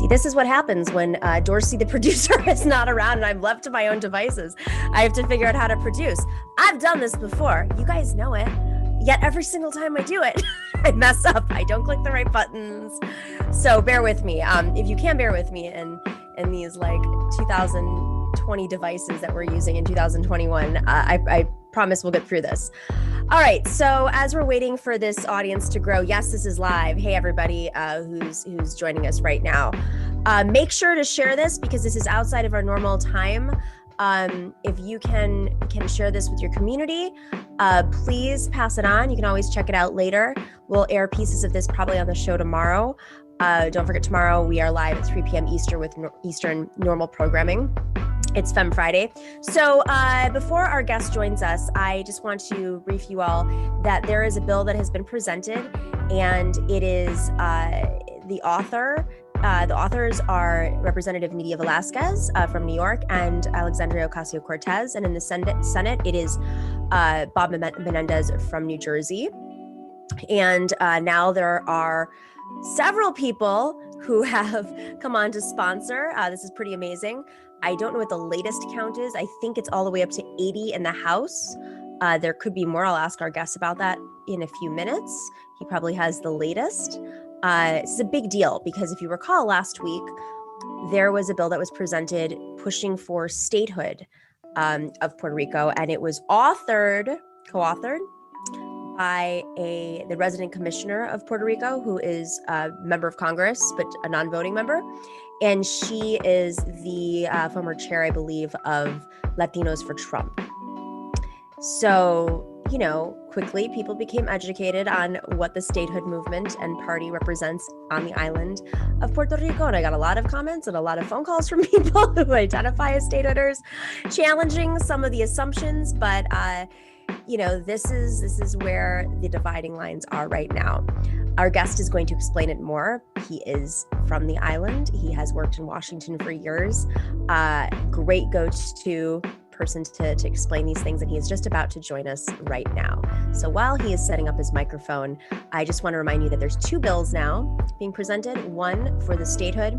See, this is what happens when Dorsey, the producer, is not around and I'm left to my own devices. I have to figure out how to produce. I've done this before. You guys know it. Yet every single time I do it, I mess up. I don't click the right buttons. So bear with me. If you can bear with me in these like 2020 devices that we're using in 2021, I promise we'll get through this. All right, so as we're waiting for this audience to grow, yes, this is live. Hey, everybody who's joining us right now. Make sure to share this because this is outside of our normal time. If you can share this with your community, please pass it on. You can always check it out later. We'll air pieces of this probably on the show tomorrow. Don't forget, tomorrow we are live at 3 p.m. Eastern with Eastern normal programming. It's Fem Friday. So before our guest joins us, I just want to brief you all that there is a bill that has been presented, and it is the authors are Representative Nydia Velázquez from New York and Alexandria Ocasio-Cortez. And in the Senate, it is Bob Menendez from New Jersey. And now there are several people who have come on to sponsor. This is pretty amazing. I don't know what the latest count is. I think it's all the way up to 80 in the House. There could be more. I'll ask our guest about that in a few minutes. He probably has the latest. This is a big deal because if you recall last week, there was a bill that was presented pushing for statehood of Puerto Rico, and it was co-authored by the resident commissioner of Puerto Rico, who is a member of Congress, but a non-voting member. And she is the former chair, I believe, of Latinos for Trump. So, quickly people became educated on what the statehood movement and party represents on the island of Puerto Rico. And I got a lot of comments and a lot of phone calls from people who identify as statehooders, challenging some of the assumptions. But, this is where the dividing lines are right now. Our guest is going to explain it more. He is from the island. He has worked in Washington for years. Great go-to person to explain these things, and he is just about to join us right now. So while he is setting up his microphone, I just want to remind you that there's two bills now being presented, one for the statehood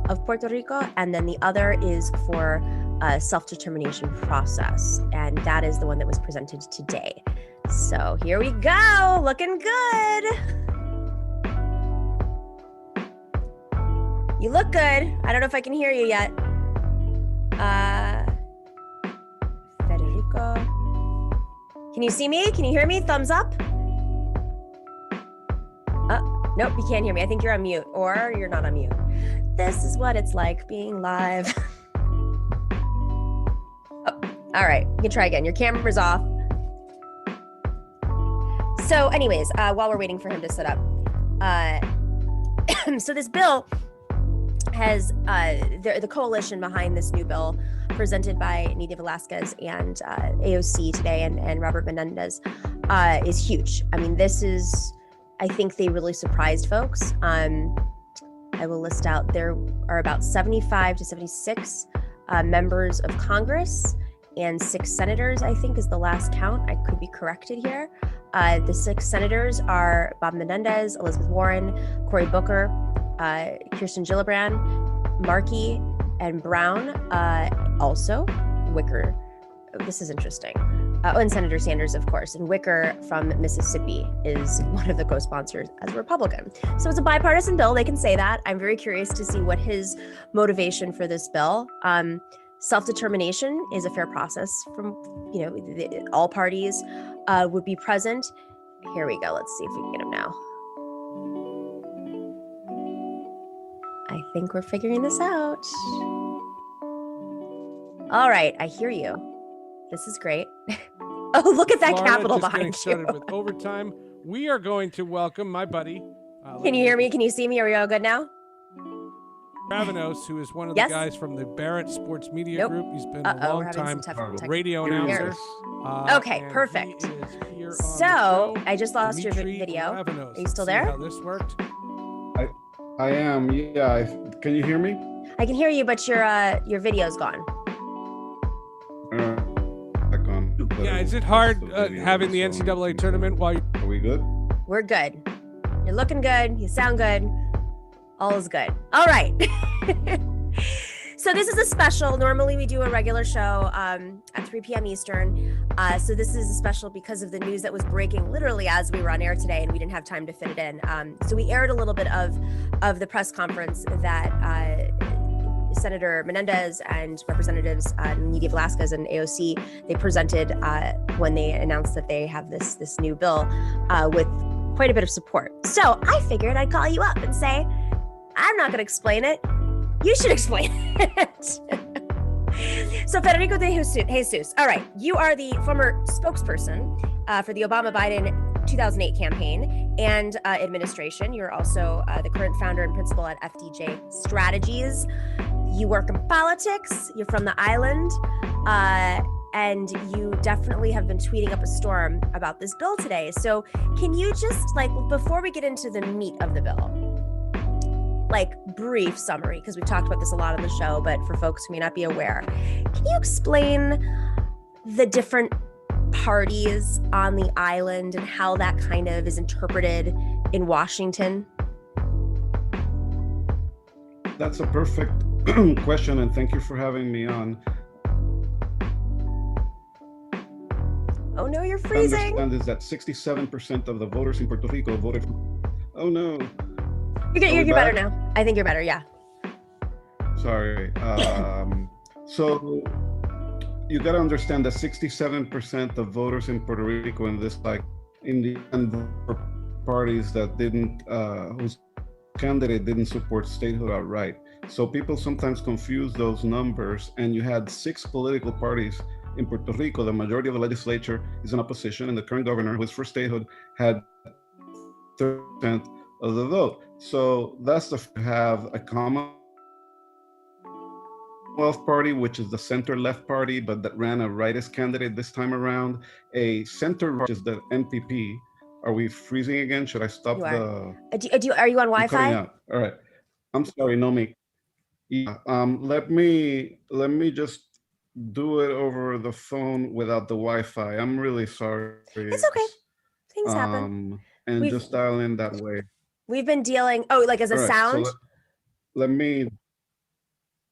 of Puerto Rico, and then the other is for a self-determination process, and that is the one that was presented today. So here we go, looking good. You look good. I don't know if I can hear you yet. Federico. Can you see me? Can you hear me? Thumbs up. Nope, you can't hear me. I think you're on mute, or you're not on mute. This is what it's like being live. All right, you can try again. Your camera's off. So anyways, while we're waiting for him to set up, so this bill has the coalition behind this new bill presented by Nydia Velázquez and AOC today and Robert Menendez is huge. I mean, I think they really surprised folks. I will list out, there are about 75 to 76 members of Congress and 6 senators, I think is the last count. I could be corrected here. The 6 senators are Bob Menendez, Elizabeth Warren, Cory Booker, Kirsten Gillibrand, Markey, and Brown, also Wicker. This is interesting. And Senator Sanders, of course. And Wicker from Mississippi is one of the co-sponsors as a Republican. So it's a bipartisan bill. They can say that. I'm very curious to see what his motivation for this bill. Self-determination is a fair process from, all parties would be present. Here we go. Let's see if we can get him now. I think we're figuring this out. All right, I hear you. This is great. Oh, look at that Florida, Capitol just behind you. started with overtime. We are going to welcome my buddy. Can you hear me? Can you see me? Are we all good now? Ravenos, who is one of Yes. the guys from the Barrett Sports Media Nope. Group. He's been Uh-oh, a we're long having time some technical radio announcer. Okay, and perfect. he is here on So, the show. I just lost your Dimitri video. Ravenos. Are you still Let's see there? how this worked. I am. Yeah. Can you hear me? I can hear you, but your video's gone. Yeah, is it hard having the NCAA tournament while you... Are we good? We're good. You're looking good. You sound good. All is good. All right. So this is a special. Normally we do a regular show at 3 p.m. Eastern. So this is a special because of the news that was breaking literally as we were on air today, and we didn't have time to fit it in. So we aired a little bit of the press conference that Senator Menendez and Representatives Nydia Velázquez and AOC, they presented when they announced that they have this new bill with quite a bit of support. So I figured I'd call you up and say, I'm not going to explain it. You should explain it. So Federico de Jesus, all right, you are the former spokesperson for the Obama-Biden 2008 campaign and administration. You're also the current founder and principal at FDJ Strategies. You work in politics, you're from the island, and you definitely have been tweeting up a storm about this bill today. So can you just, like, before we get into the meat of the bill, like brief summary, because we've talked about this a lot on the show, but for folks who may not be aware, can you explain the different parties on the island and how that kind of is interpreted in Washington? That's a perfect question, and thank you for having me on. Oh no, you're freezing. Understand is that 67% of the voters in Puerto Rico voted for, oh no. You're better now. I think you're better, yeah. Sorry. So you got to understand that 67% of voters in Puerto Rico in this, like, in the end, parties that didn't, whose candidate didn't support statehood outright. So people sometimes confuse those numbers, and you had 6 political parties in Puerto Rico. The majority of the legislature is in opposition, and the current governor, who is for statehood, had 30% of the vote. So that's the have a Commonwealth Party, which is the center-left party, but that ran a rightist candidate this time around. A center, which is the NPP. Are we freezing again? Should I stop the? Are you on Wi-Fi? All right. I'm sorry, Nomiki. Yeah. Let me just do it over the phone without the Wi-Fi. I'm really sorry. It's okay. Things happen. And just dial in that way. We've been dealing, like as a sound? So let me.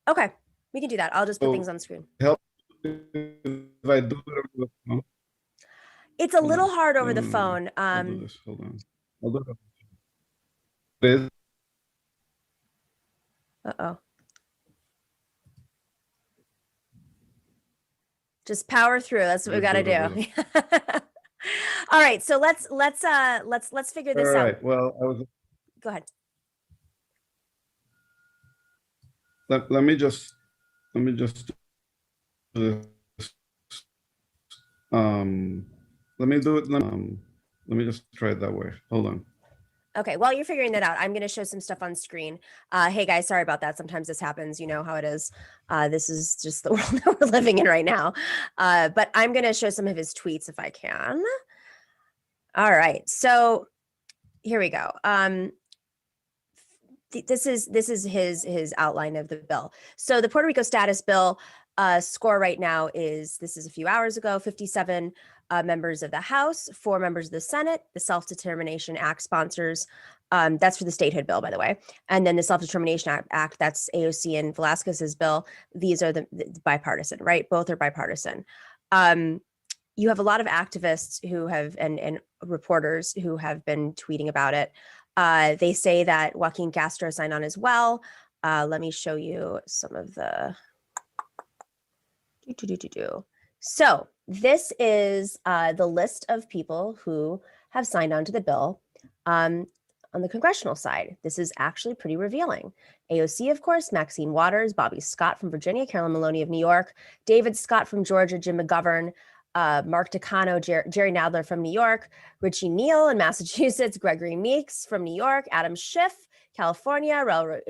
Okay, we can do that. I'll just put things on screen. Help if I do it over the phone. It's a little hard over the phone. I'll do this. Hold on. I'll do it. Uh-oh. Just power through. That's what we got to do. All right, so let's figure this out. All right. Well, Go ahead. Let me just do this. Let me do it. Let me just try it that way. Hold on. Okay, while you're figuring that out, I'm going to show some stuff on screen. Hey guys, sorry about that. Sometimes this happens. You know how it is. This is just the world that we're living in right now. But I'm going to show some of his tweets if I can. All right, so here we go. This is his outline of the bill. So the Puerto Rico status bill score right now is, this is a few hours ago, 57 members of the House, 4 members of the Senate, the Self-Determination Act sponsors. That's for the statehood bill, by the way. And then the Self-Determination Act, that's AOC and Velázquez's bill. These are the bipartisan, right? Both are bipartisan. You have a lot of activists who have, and reporters who have been tweeting about it. They say that Joaquin Castro signed on as well. Let me show you some of the. So this is the list of people who have signed on to the bill on the congressional side. This is actually pretty revealing. AOC, of course, Maxine Waters, Bobby Scott from Virginia, Carolyn Maloney of New York, David Scott from Georgia, Jim McGovern, Mark Takano, Jerry Nadler from New York, Richie Neal in Massachusetts, Gregory Meeks from New York, Adam Schiff, California,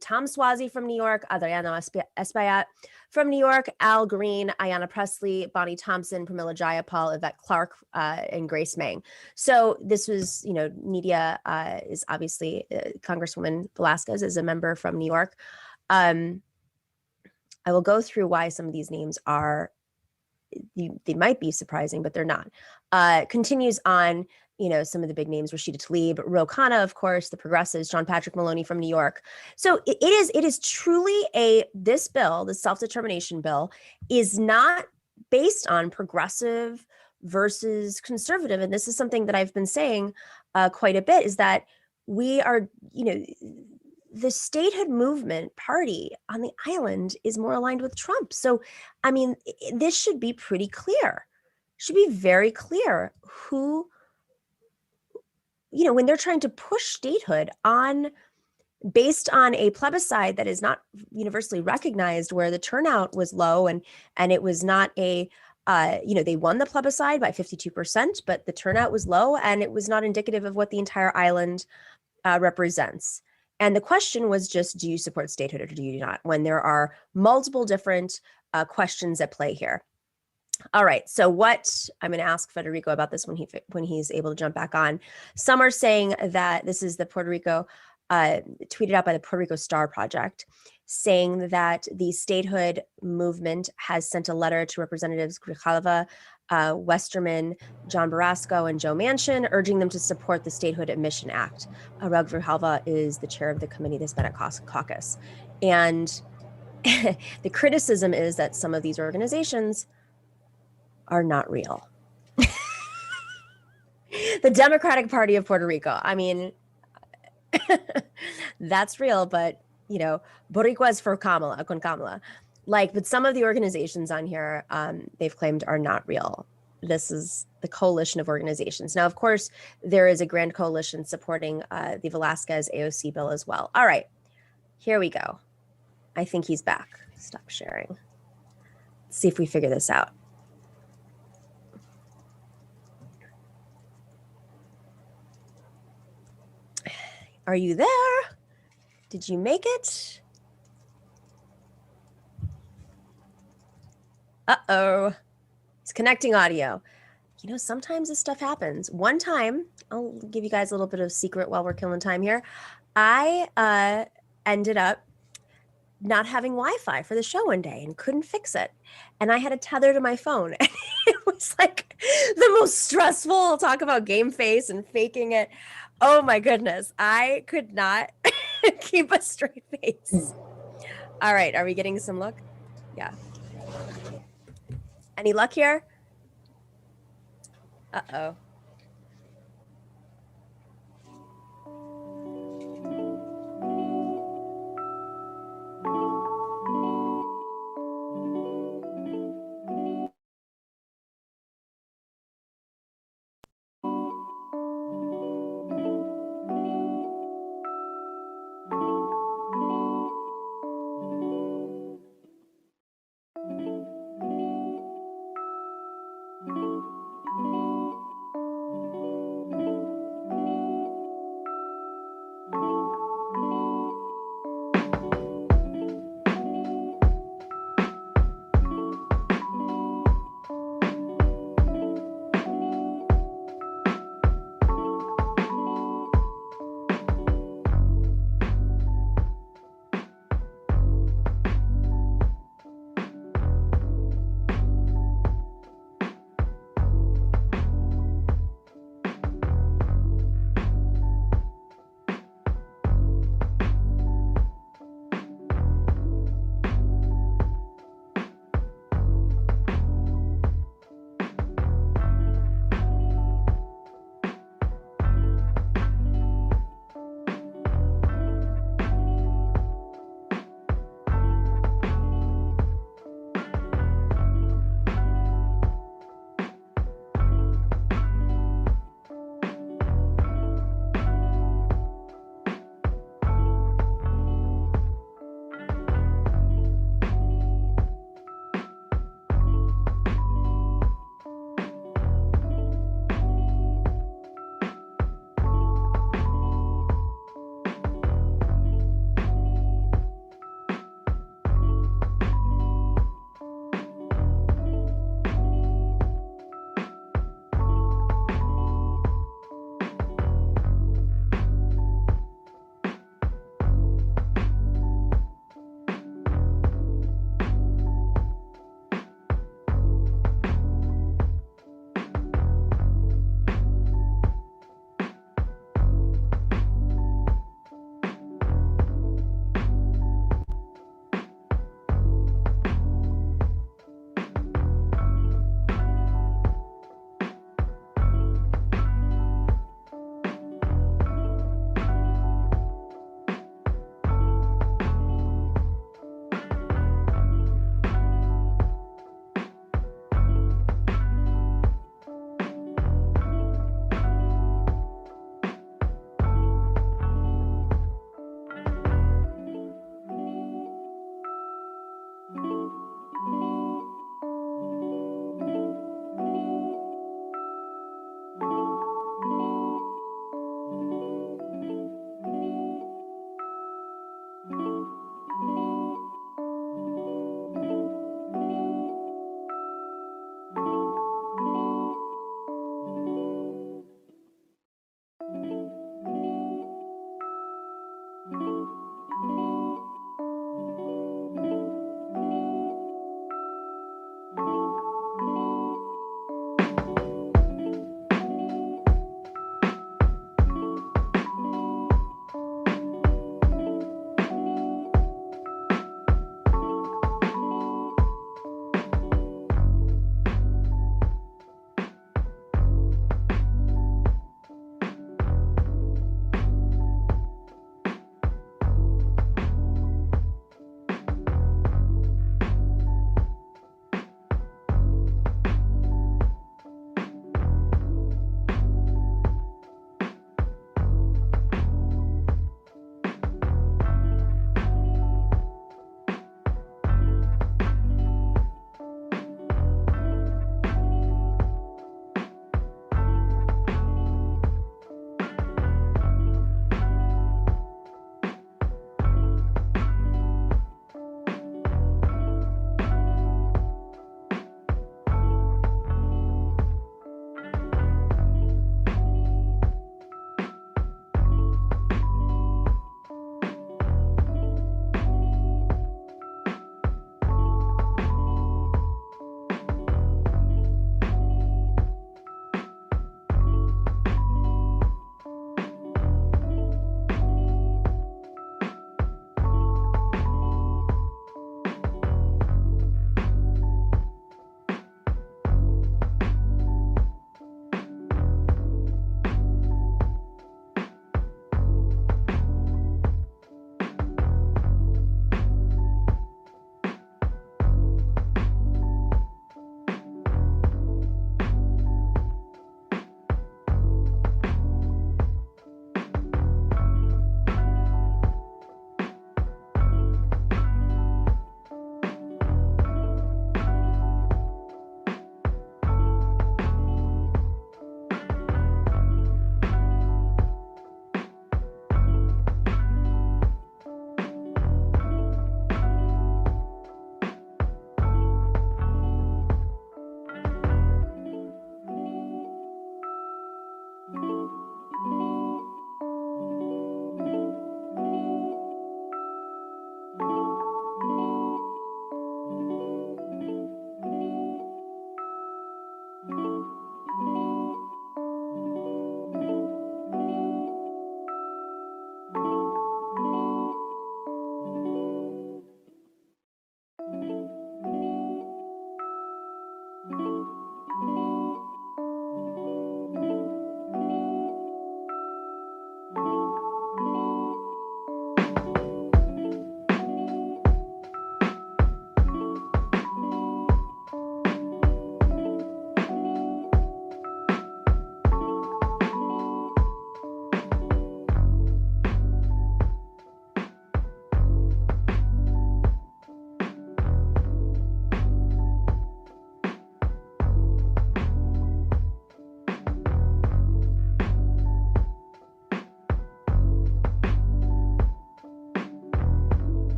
Tom Suozzi from New York, Adriano Espaillat from New York, Al Green, Ayanna Pressley, Bonnie Thompson, Pramila Jayapal, Yvette Clark, and Grace Meng. So this was, Nydia is obviously, Congresswoman Velázquez is a member from New York. I will go through why some of these names are, they might be surprising, but they're not. Continues on. some of the big names, Rashida Tlaib, Ro Khanna, of course, the progressives, John Patrick Maloney from New York. So it is truly this bill, the self-determination bill, is not based on progressive versus conservative. And this is something that I've been saying quite a bit, is that we are, the statehood movement party on the island is more aligned with Trump. So, I mean, this should be pretty clear. Should be very clear who, when they're trying to push statehood based on a plebiscite that is not universally recognized, where the turnout was low and it was not they won the plebiscite by 52%, but the turnout was low and it was not indicative of what the entire island represents. And the question was just, do you support statehood or do you not? When there are multiple different questions at play here. All right, so what I'm going to ask Federico about this when he's able to jump back on. Some are saying that this is the Puerto Rico, tweeted out by the Puerto Rico Star Project, saying that the statehood movement has sent a letter to Representatives Grijalva, Westerman, John Barrasco, and Joe Manchin, urging them to support the Statehood Admission Act. Rug Grijalva is the chair of the committee, the Hispanic Caucus. And the criticism is that some of these organizations are not real. The Democratic Party of Puerto Rico. I mean, that's real, but Boricuas for Kamala, con Kamala. But some of the organizations on here, they've claimed are not real. This is the coalition of organizations. Now, of course, there is a grand coalition supporting the Velázquez AOC bill as well. All right, here we go. I think he's back. Stop sharing. Let's see if we figure this out. Are you there? Did you make it? Uh-oh. It's connecting audio. Sometimes this stuff happens. One time, I'll give you guys a little bit of secret while we're killing time here. I ended up not having Wi-Fi for the show one day and couldn't fix it. And I had a tether to my phone. And it was like the most stressful, talk about game face and faking it. Oh my goodness. I could not keep a straight face. All right. Are we getting some luck? Yeah. Any luck here? Uh-oh.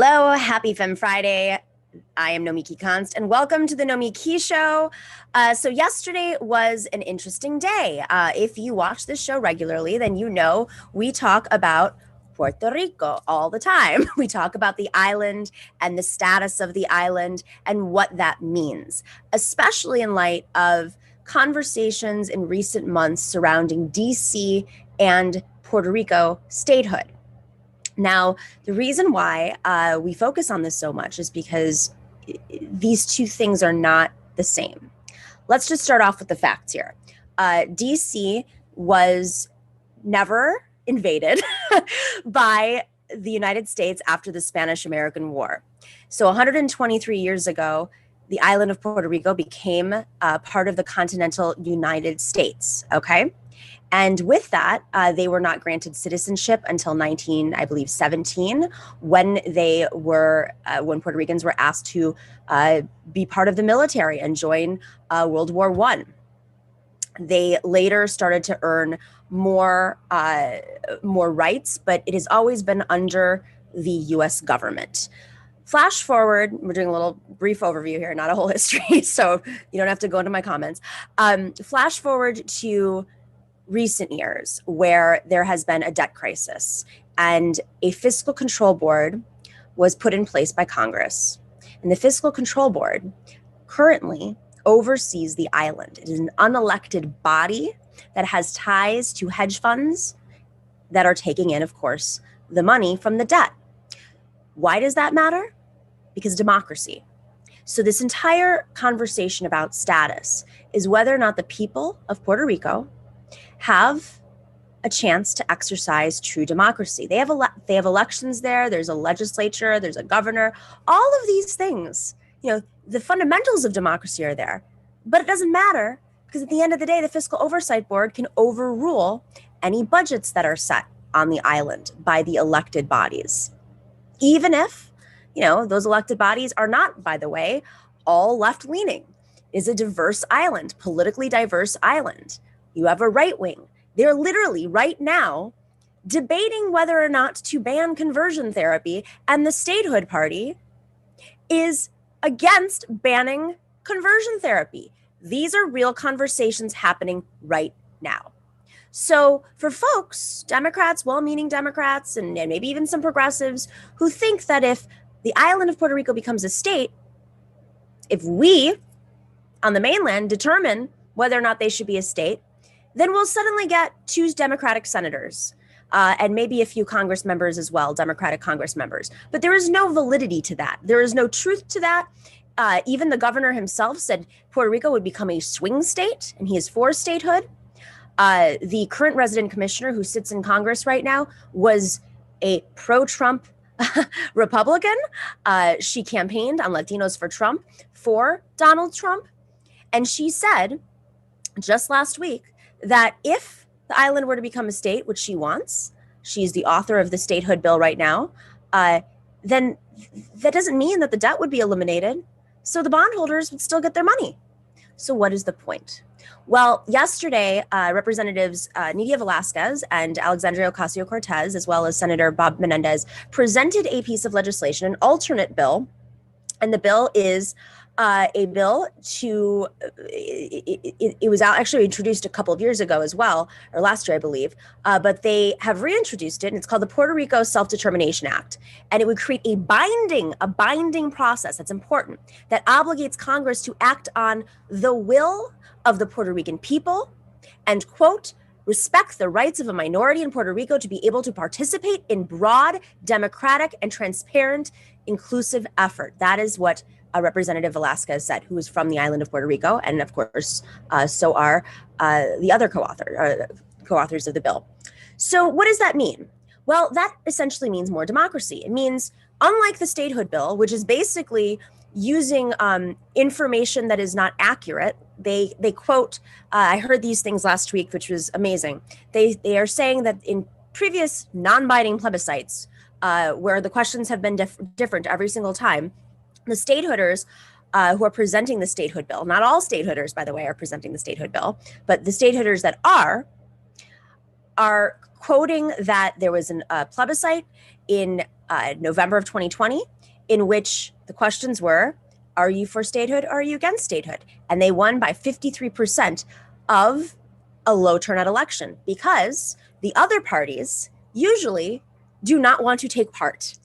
Hello, happy Fem Friday. I am Nomiki Konst, and welcome to the Nomiki Show. So yesterday was an interesting day. If you watch this show regularly, then you know we talk about Puerto Rico all the time. We talk about the island and the status of the island and what that means, especially in light of conversations in recent months surrounding DC and Puerto Rico statehood. Now, the reason why we focus on this so much is because these two things are not the same. Let's just start off with the facts here. DC was never invaded by the United States after the Spanish-American War. So 123 years ago, the island of Puerto Rico became part of the continental United States, okay? And with that, they were not granted citizenship until 17, when when Puerto Ricans were asked to be part of the military and join World War I. They later started to earn more rights, but it has always been under the U.S. government. Flash forward, we're doing a little brief overview here, not a whole history, so you don't have to go into my comments. Flash forward to recent years where there has been a debt crisis and a fiscal control board was put in place by Congress. And the fiscal control board currently oversees the island. It is an unelected body that has ties to hedge funds that are taking in, of course, the money from the debt. Why does that matter? Because democracy. So this entire conversation about status is whether or not the people of Puerto Rico have a chance to exercise true democracy. They have elections there. There's a legislature. There's a governor. All of these things, the fundamentals of democracy are there. But it doesn't matter because at the end of the day, the Fiscal Oversight Board can overrule any budgets that are set on the island by the elected bodies, even if those elected bodies are not, by the way, all left-leaning. It is a diverse island, politically diverse island. You have a right wing. They're literally right now debating whether or not to ban conversion therapy, and the statehood party is against banning conversion therapy. These are real conversations happening right now. So for folks, Democrats, well-meaning Democrats, and maybe even some progressives who think that if the island of Puerto Rico becomes a state, if we on the mainland determine whether or not they should be a state, then we'll suddenly get 2 Democratic senators and maybe a few Congress members as well, Democratic Congress members. But there is no validity to that. There is no truth to that. Even the governor himself said Puerto Rico would become a swing state, and he is for statehood. The current resident commissioner who sits in Congress right now was a pro-Trump Republican. She campaigned on Latinos for Trump for Donald Trump. And she said just last week that if the island were to become a state, which she wants, she's the author of the statehood bill right now, then that doesn't mean that the debt would be eliminated. So the bondholders would still get their money. So what is the point? Well, yesterday, Representatives Nydia Velázquez and Alexandria Ocasio-Cortez, as well as Senator Bob Menendez, presented a piece of legislation, an alternate bill. And the bill is a bill to, it was actually introduced a couple of years ago as well, or last year, I believe, but they have reintroduced it, and it's called the Puerto Rico Self-Determination Act. And it would create a binding process, that's important, that obligates Congress to act on the will of the Puerto Rican people and, quote, respect the rights of a minority in Puerto Rico to be able to participate in broad, democratic, and transparent, inclusive effort. That is what Representative Velázquez said, who is from the island of Puerto Rico. And of course, so are the other co-authors of the bill. So what does that mean? Well, that essentially means more democracy. It means, unlike the statehood bill, which is basically using information that is not accurate, they quote, I heard these things last week, which was amazing. They are saying that in previous non-binding plebiscites, where the questions have been different every single time, the statehooders who are presenting the statehood bill, not all statehooders, by the way, are presenting the statehood bill, but the statehooders that are quoting that there was a plebiscite in November of 2020 in which the questions were, are you for statehood or are you against statehood? And they won by 53% of a low turnout election because the other parties usually do not want to take part.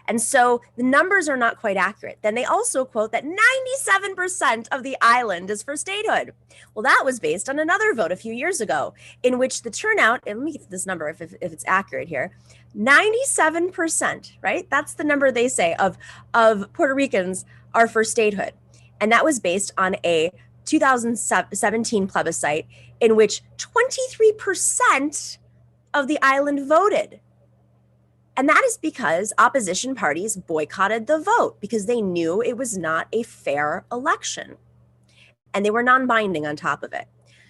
And so the numbers are not quite accurate. Then they also quote that 97% of the island is for statehood. Well, that was based on another vote a few years ago in which the turnout, and let me get this number if it's accurate here, 97%, right? That's the number they say of Puerto Ricans are for statehood. And that was based on a 2017 plebiscite in which 23% of the island voted. And that is because opposition parties boycotted the vote because they knew it was not a fair election. And they were non-binding on top of it.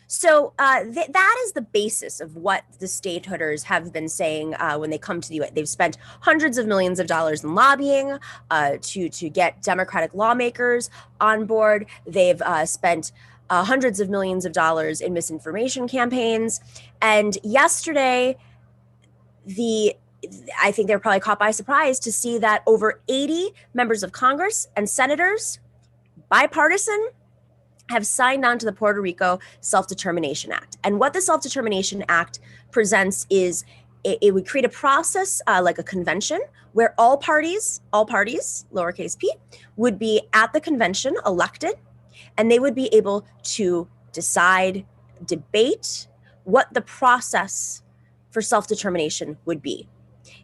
So that is the basis of what the statehooders have been saying when they come to the UN. They've spent hundreds of millions of dollars in lobbying to get Democratic lawmakers on board. They've spent hundreds of millions of dollars in misinformation campaigns. And yesterday, I think they're probably caught by surprise to see that over 80 members of Congress and senators, bipartisan, have signed on to the Puerto Rico Self-Determination Act. And what the Self-Determination Act presents is it would create a process like a convention where all parties, lowercase p, would be at the convention elected, and they would be able to decide, debate what the process for self-determination would be.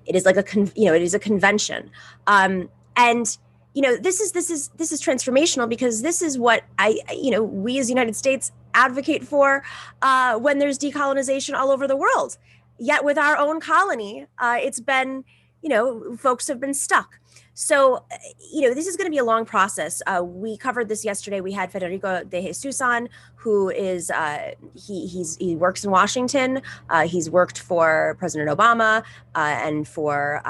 It is like it is a convention. And this is transformational because this is what we as the United States advocate for when there's decolonization all over the world. Yet with our own colony, it's been, folks have been stuck. So, this is going to be a long process. We covered this yesterday. We had Federico de Jesus on, who is, he works in Washington. He's worked for President Obama and for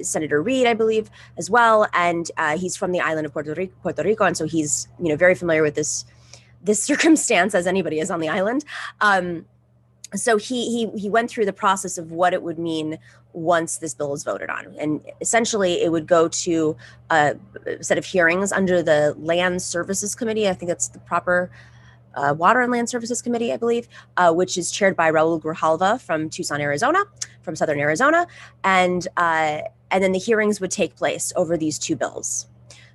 Senator Reid, I believe, as well. And he's from the island of Puerto Rico. And so he's, very familiar with this circumstance as anybody is on the island. So he went through the process of what it would mean once this bill is voted on. And essentially it would go to a set of hearings under the Land Services Committee. I think that's the proper Water and Land Services Committee, I believe, which is chaired by Raul Grijalva from Tucson, Arizona, from Southern Arizona. And then the hearings would take place over these two bills.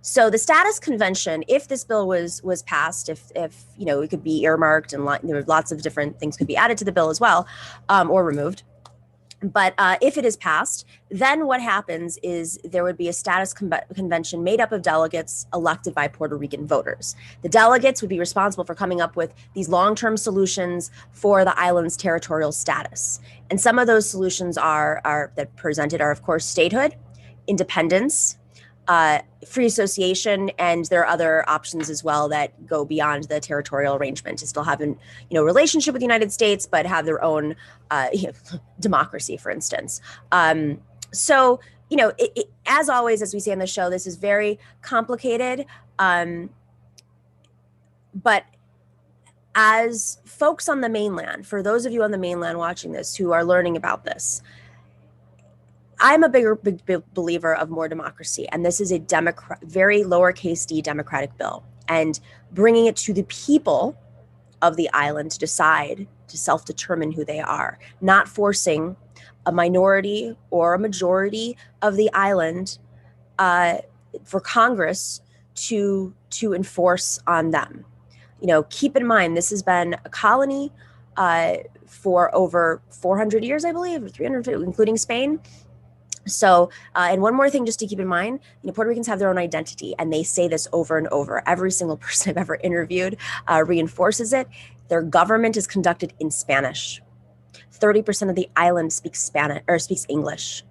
So the status convention, if this bill was passed, if it could be earmarked and there were lots of different things could be added to the bill as well, or removed. But if it is passed, then what happens is there would be a status convention made up of delegates elected by Puerto Rican voters. The delegates would be responsible for coming up with these long-term solutions for the island's territorial status. And some of those solutions that presented are, of course, statehood, independence, free association, and there are other options as well that go beyond the territorial arrangement to still have a relationship with the United States, but have their own democracy, for instance. So as always, as we say on the show, this is very complicated. But as folks on the mainland, for those of you on the mainland watching this who are learning about this, I'm a big believer of more democracy, and this is a very lowercase d democratic bill, and bringing it to the people of the island to decide, to self-determine who they are, not forcing a minority or a majority of the island for Congress to enforce on them. Keep in mind, this has been a colony for over 400 years, I believe, or 350, including Spain. So, and one more thing just to keep in mind, Puerto Ricans have their own identity, and they say this over and over. Every single person I've ever interviewed reinforces it. Their government is conducted in Spanish. 30% of the island speaks Spanish or speaks English.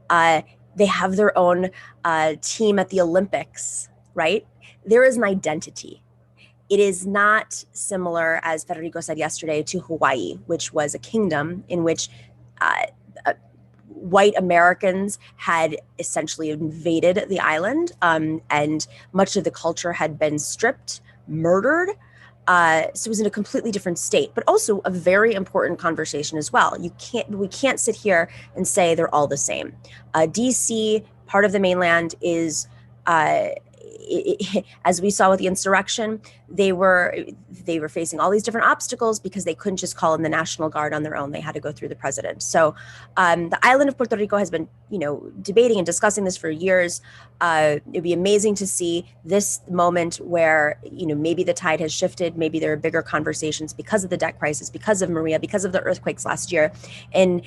They have their own team at the Olympics, right? There is an identity. It is not similar, as Federico said yesterday, to Hawaii, which was a kingdom in which white Americans had essentially invaded the island, and much of the culture had been stripped, murdered, So it was in a completely different state, but also a very important conversation as well. We can't sit here and say they're all the same. DC, part of the mainland, is as we saw with the insurrection, they were facing all these different obstacles because they couldn't just call in the National Guard on their own. They had to go through the president. So the island of Puerto Rico has been, debating and discussing this for years. It'd be amazing to see this moment where, maybe the tide has shifted. Maybe there are bigger conversations because of the debt crisis, because of Maria, because of the earthquakes last year, and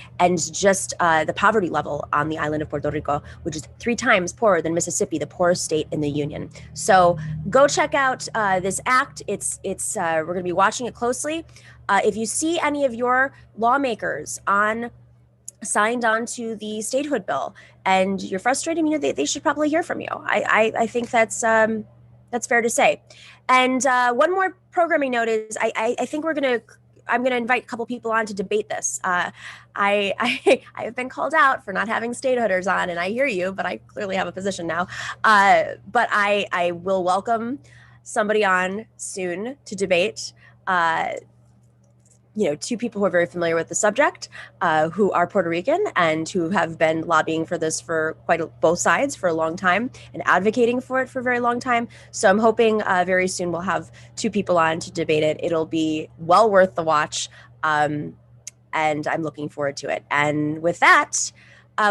just the poverty level on the island of Puerto Rico, which is 3 times poorer than Mississippi, the poorest state in the Union. So go check out this act. It's we're going to be watching it closely. If you see any of your lawmakers signed on to the statehood bill and you're frustrated, they should probably hear from you. I think that's fair to say. And one more programming note is I think I'm going to invite a couple people on to debate this. I have been called out for not having statehooders on, and I hear you, but I clearly have a position now. But I will welcome somebody on soon to debate. 2 people who are very familiar with the subject, who are Puerto Rican and who have been lobbying for this for both sides for a long time and advocating for it for a very long time. So I'm hoping very soon we'll have 2 people on to debate it. It'll be well worth the watch, and I'm looking forward to it. And with that,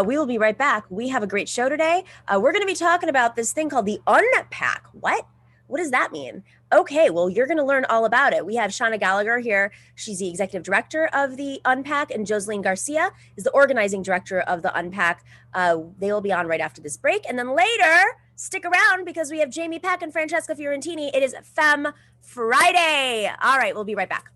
we will be right back. We have a great show today. We're going to be talking about this thing called the UNPAC. What does that mean? Okay, well, you're going to learn all about it. We have Shana Gallagher here. She's the executive director of the UNPAC, and Joseline Garcia is the organizing director of the UNPAC. They will be on right after this break. And then later, stick around because we have Jamei, Peck, and Francesca Fiorentini. It is Fem Friday. All right, we'll be right back.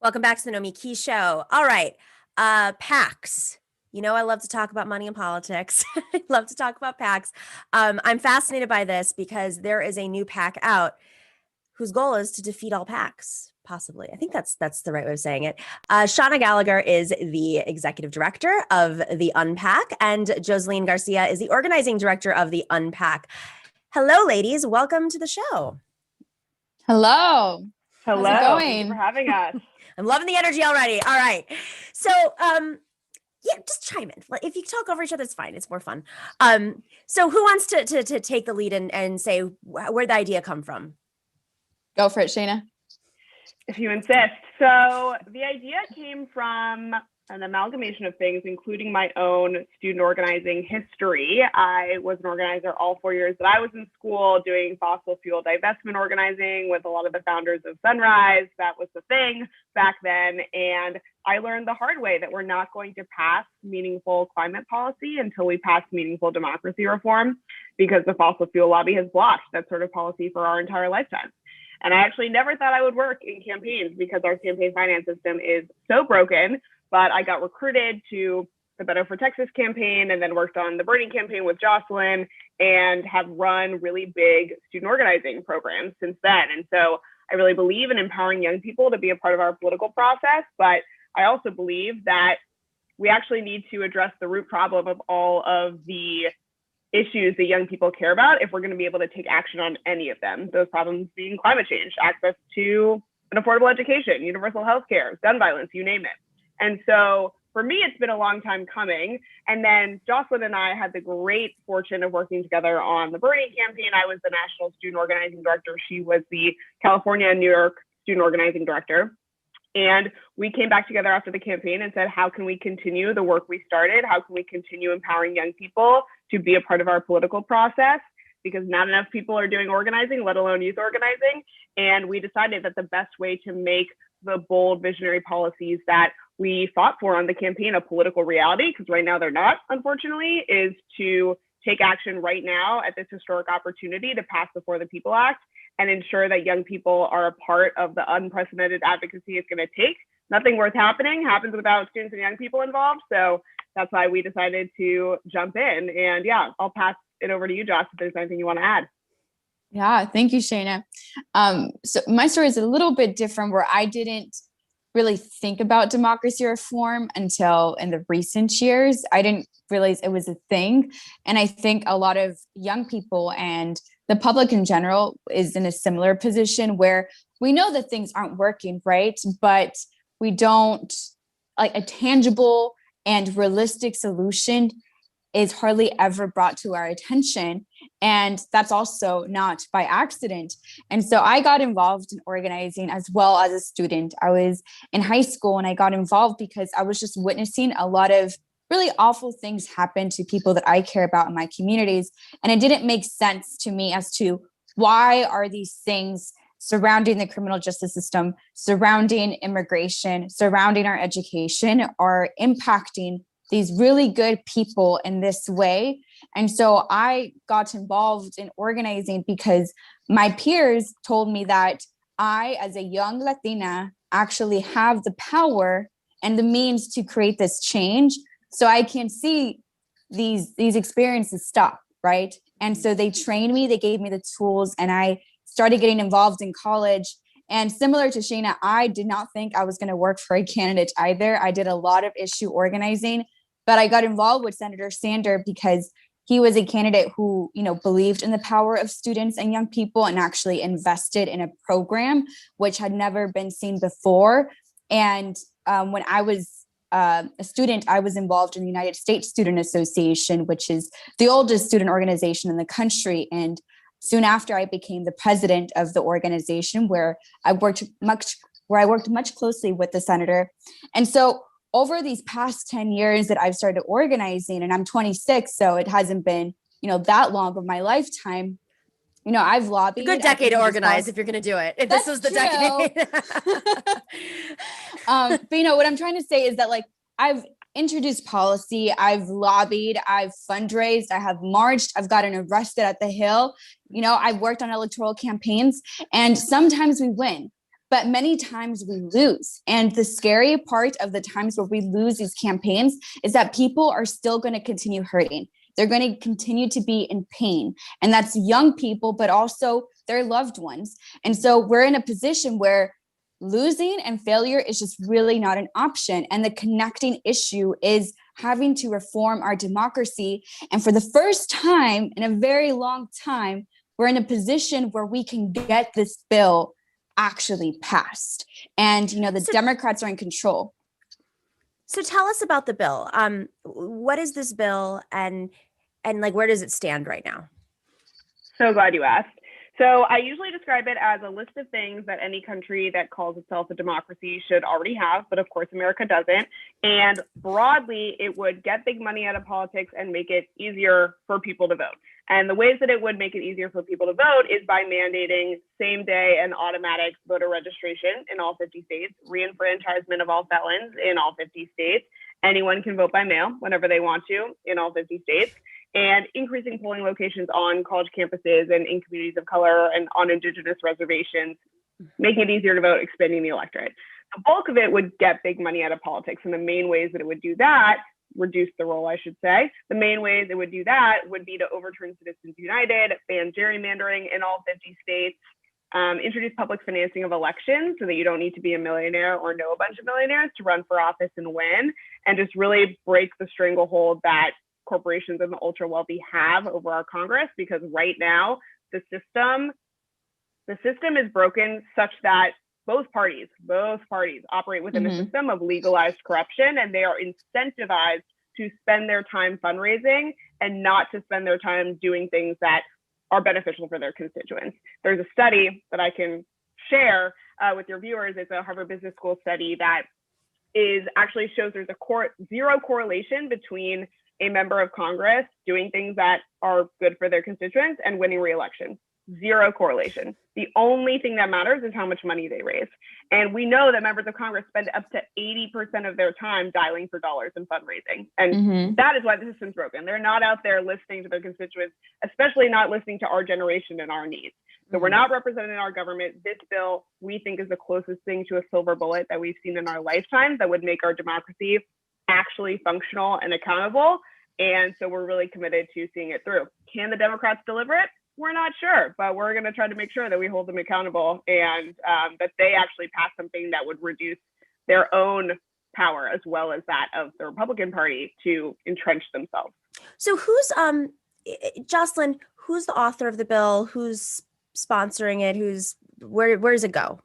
Welcome back to the Nomiki Show. All right, PACs. I love to talk about money and politics. I love to talk about PACs. I'm fascinated by this because there is a new PAC out whose goal is to defeat all PACs, possibly. I think that's the right way of saying it. Shana Gallagher is the executive director of the UNPAC, and Joseline Garcia is the organizing director of the UNPAC. Hello, ladies. Welcome to the show. Hello. Hello. How's it going? Thank you for having us. I'm loving the energy already. All right. So, just chime in. If you talk over each other, it's fine. It's more fun. So who wants to take the lead and say where'd the idea come from? Go for it, Shana. If you insist. So the idea came from an amalgamation of things, including my own student organizing history. I was an organizer all 4 years that I was in school doing fossil fuel divestment organizing with a lot of the founders of Sunrise. That was the thing back then. And I learned the hard way that we're not going to pass meaningful climate policy until we pass meaningful democracy reform, because the fossil fuel lobby has blocked that sort of policy for our entire lifetime. And I actually never thought I would work in campaigns because our campaign finance system is so broken. But I got recruited to the Better for Texas campaign and then worked on the Burning campaign with Joseline and have run really big student organizing programs since then. And so I really believe in empowering young people to be a part of our political process. But I also believe that we actually need to address the root problem of all of the issues that young people care about if we're going to be able to take action on any of them. Those problems being climate change, access to an affordable education, universal health care, gun violence, you name it. And so for me, it's been a long time coming. And then Joseline and I had the great fortune of working together on the Burning campaign. I was the National Student Organizing Director. She was the California and New York Student Organizing Director. And we came back together after the campaign and said, how can we continue the work we started? How can we continue empowering young people to be a part of our political process? Because not enough people are doing organizing, let alone youth organizing. And we decided that the best way to make the bold visionary policies that we fought for on the campaign a political reality, because right now they're not, unfortunately, is to take action right now at this historic opportunity to pass the For the People Act and ensure that young people are a part of the unprecedented advocacy it's going to take. Nothing worth happening happens without students and young people involved. So that's why we decided to jump in. And yeah, I'll pass it over to you, Josh, if there's anything you want to add. Yeah, thank you, Shana. So my story is a little bit different, where I didn't really think about democracy reform until in the recent years. I didn't realize it was a thing. And I think a lot of young people and the public in general is in a similar position where we know that things aren't working, right? But we don't, like, a tangible and realistic solution is hardly ever brought to our attention. And that's also not by accident. And so I got involved in organizing as well as a student. I was in high school and I got involved because I was just witnessing a lot of really awful things happen to people that I care about in my communities. And it didn't make sense to me as to why are these things surrounding the criminal justice system, surrounding immigration, surrounding our education, are impacting these really good people in this way. And so I got involved in organizing because my peers told me that I, as a young Latina, actually have the power and the means to create this change. So I can see these experiences stop, right? And so they trained me, they gave me the tools, and I started getting involved in college. And similar to Shana, I did not think I was going to work for a candidate either. I did a lot of issue organizing, but I got involved with Senator Sander because he was a candidate who, believed in the power of students and young people and actually invested in a program which had never been seen before. And when I was a student, I was involved in the United States Student Association, which is the oldest student organization in the country. And soon after, I became the president of the organization, where I worked much closely with the senator. And so over these past 10 years that I've started organizing, and I'm 26, so it hasn't been, that long of my lifetime, I've lobbied. A good decade to organize if you're going to do it. If this was the decade. But what I'm trying to say is that, like, I've introduced policy, I've lobbied, I've fundraised, I have marched, I've gotten arrested at the Hill. I've worked on electoral campaigns, and sometimes we win, but many times we lose. And the scary part of the times where we lose these campaigns is that people are still going to continue hurting. They're going to continue to be in pain. And that's young people, but also their loved ones. And so we're in a position where losing and failure is just really not an option. And the connecting issue is having to reform our democracy. And for the first time in a very long time, we're in a position where we can get this bill actually passed. And, the Democrats are in control. So tell us about the bill. What is this bill, and like, where does it stand right now? So glad you asked. So I usually describe it as a list of things that any country that calls itself a democracy should already have, but of course America doesn't. And broadly, it would get big money out of politics and make it easier for people to vote. And the ways that it would make it easier for people to vote is by mandating same day and automatic voter registration in all 50 states, reenfranchisement of all felons in all 50 states. Anyone can vote by mail whenever they want to in all 50 states. And increasing polling locations on college campuses and in communities of color and on Indigenous reservations making it easier to vote, expanding the electorate. The bulk of it would get big money out of politics. And the main ways that it would do that, reduce the role, I should say, the main ways it would do that would be to overturn Citizens United, ban gerrymandering in all 50 states, introduce public financing of elections so that you don't need to be a millionaire or know a bunch of millionaires to run for office and win, and just really break the stranglehold that corporations and the ultra wealthy have over our Congress, because right now the system is broken such that both parties operate within a system of legalized corruption, and they are incentivized to spend their time fundraising and not to spend their time doing things that are beneficial for their constituents. There's a study that I can share with your viewers. It's a Harvard Business School study that actually shows there's zero correlation between a member of Congress doing things that are good for their constituents and winning re-election. Zero correlation. The only thing that matters is how much money they raise. And we know that members of Congress spend up to 80% of their time dialing for dollars and fundraising. And that is why the system's broken. They're not out there listening to their constituents, especially not listening to our generation and our needs. So we're not represented in our government. This bill, we think, is the closest thing to a silver bullet that we've seen in our lifetime that would make our democracy actually functional and accountable. And so we're really committed to seeing it through. Can the Democrats deliver it? We're not sure, but we're going to try to make sure that we hold them accountable and that they actually pass something that would reduce their own power as well as that of the Republican Party to entrench themselves. So who's, Joseline, who's the author of the bill? Who's sponsoring it? Where does it go?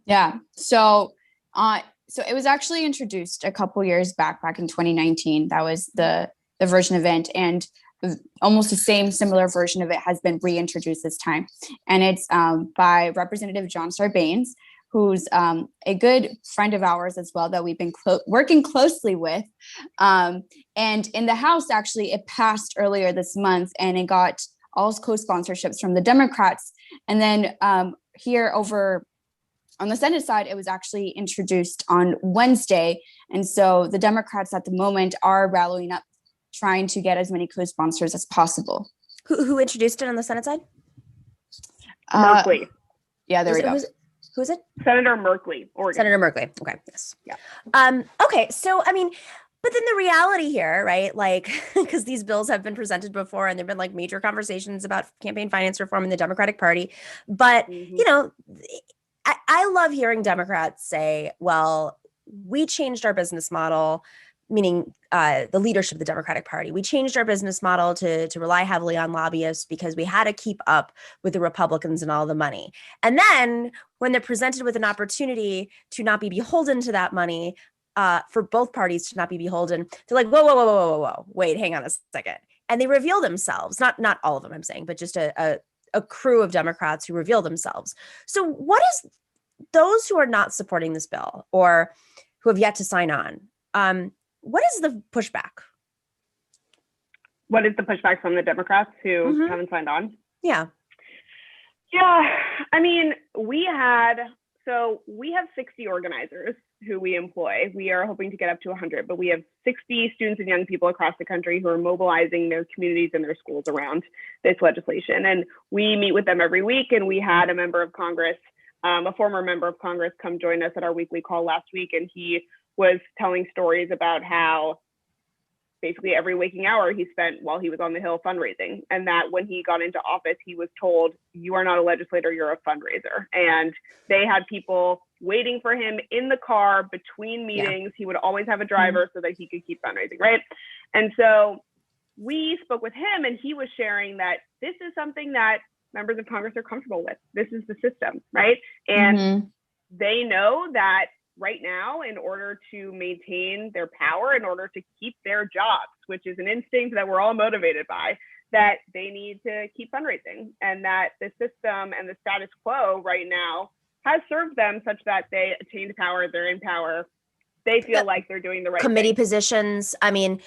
Yeah, so it was actually introduced a couple years back in 2019. That was the version of it, and almost the similar version of it has been reintroduced this time. And it's by Representative John Sarbanes, who's a good friend of ours as well that we've been working closely with. And in the House, actually, it passed earlier this month, and it got all co-sponsorships from the Democrats. And then here over on the Senate side, it was actually introduced on Wednesday. And so the Democrats at the moment are rallying up, trying to get as many co-sponsors as possible. Who introduced it on the Senate side? Merkley. Yeah, there we go. Who's it? Senator Merkley, Oregon. Senator Merkley. Okay. Yes. Yeah. Okay. So, I mean, but then the reality here, right? Like, because these bills have been presented before and there've been like major conversations about campaign finance reform in the Democratic Party. But, you know, I love hearing Democrats say, well, we changed our business model, meaning the leadership of the Democratic Party. We changed our business model to rely heavily on lobbyists because we had to keep up with the Republicans and all the money. And then when they're presented with an opportunity to not be beholden to that money, for both parties to not be beholden, they're like, whoa, wait, hang on a second. And they reveal themselves, not all of them, I'm saying, but just a crew of Democrats who reveal themselves. So what is those who are not supporting this bill or who have yet to sign on? What is the pushback? What is the pushback from the Democrats who haven't signed on? Yeah. I mean, we have 60 organizers who we employ. We are hoping to get up to 100, but we have 60 students and young people across the country who are mobilizing their communities and their schools around this legislation. And we meet with them every week. And we had a member of Congress, a former member of Congress, come join us at our weekly call last week. And he was telling stories about how basically every waking hour he spent while he was on the Hill fundraising, and that when he got into office, he was told, you are not a legislator, you're a fundraiser. And they had people waiting for him in the car between meetings. He would always have a driver so that he could keep fundraising, right? And so we spoke with him, and he was sharing that this is something that members of Congress are comfortable with. This is the system, right? And they know that right now, in order to maintain their power, in order to keep their jobs, which is an instinct that we're all motivated by, that they need to keep fundraising, and that the system and the status quo right now has served them such that they attained power, they're in power, they feel like they're doing the right committee thing. Positions. I mean,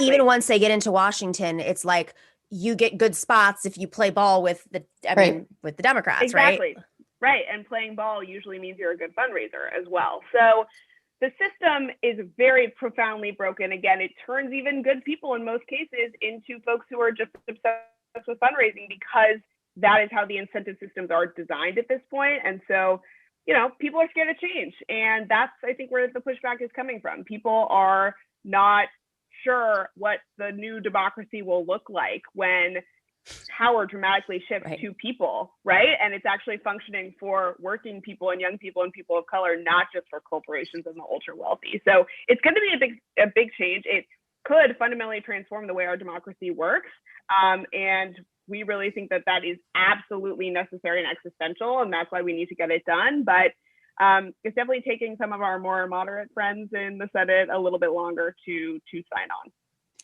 even once they get into Washington, it's like you get good spots if you play ball with the with the Democrats, right? Right. And playing ball usually means you're a good fundraiser as well. So the system is very profoundly broken. Again, it turns even good people in most cases into folks who are just obsessed with fundraising because that is how the incentive systems are designed at this point. And so, you know, people are scared of change. And that's, I think, where the pushback is coming from. People are not sure what the new democracy will look like when power dramatically shifts to people, right? And it's actually functioning for working people and young people and people of color, not just for corporations and the ultra wealthy. So it's going to be a big change. It could fundamentally transform the way our democracy works. And we really think that that is absolutely necessary and existential, and that's why we need to get it done. But it's definitely taking some of our more moderate friends in the Senate a little bit longer to sign on.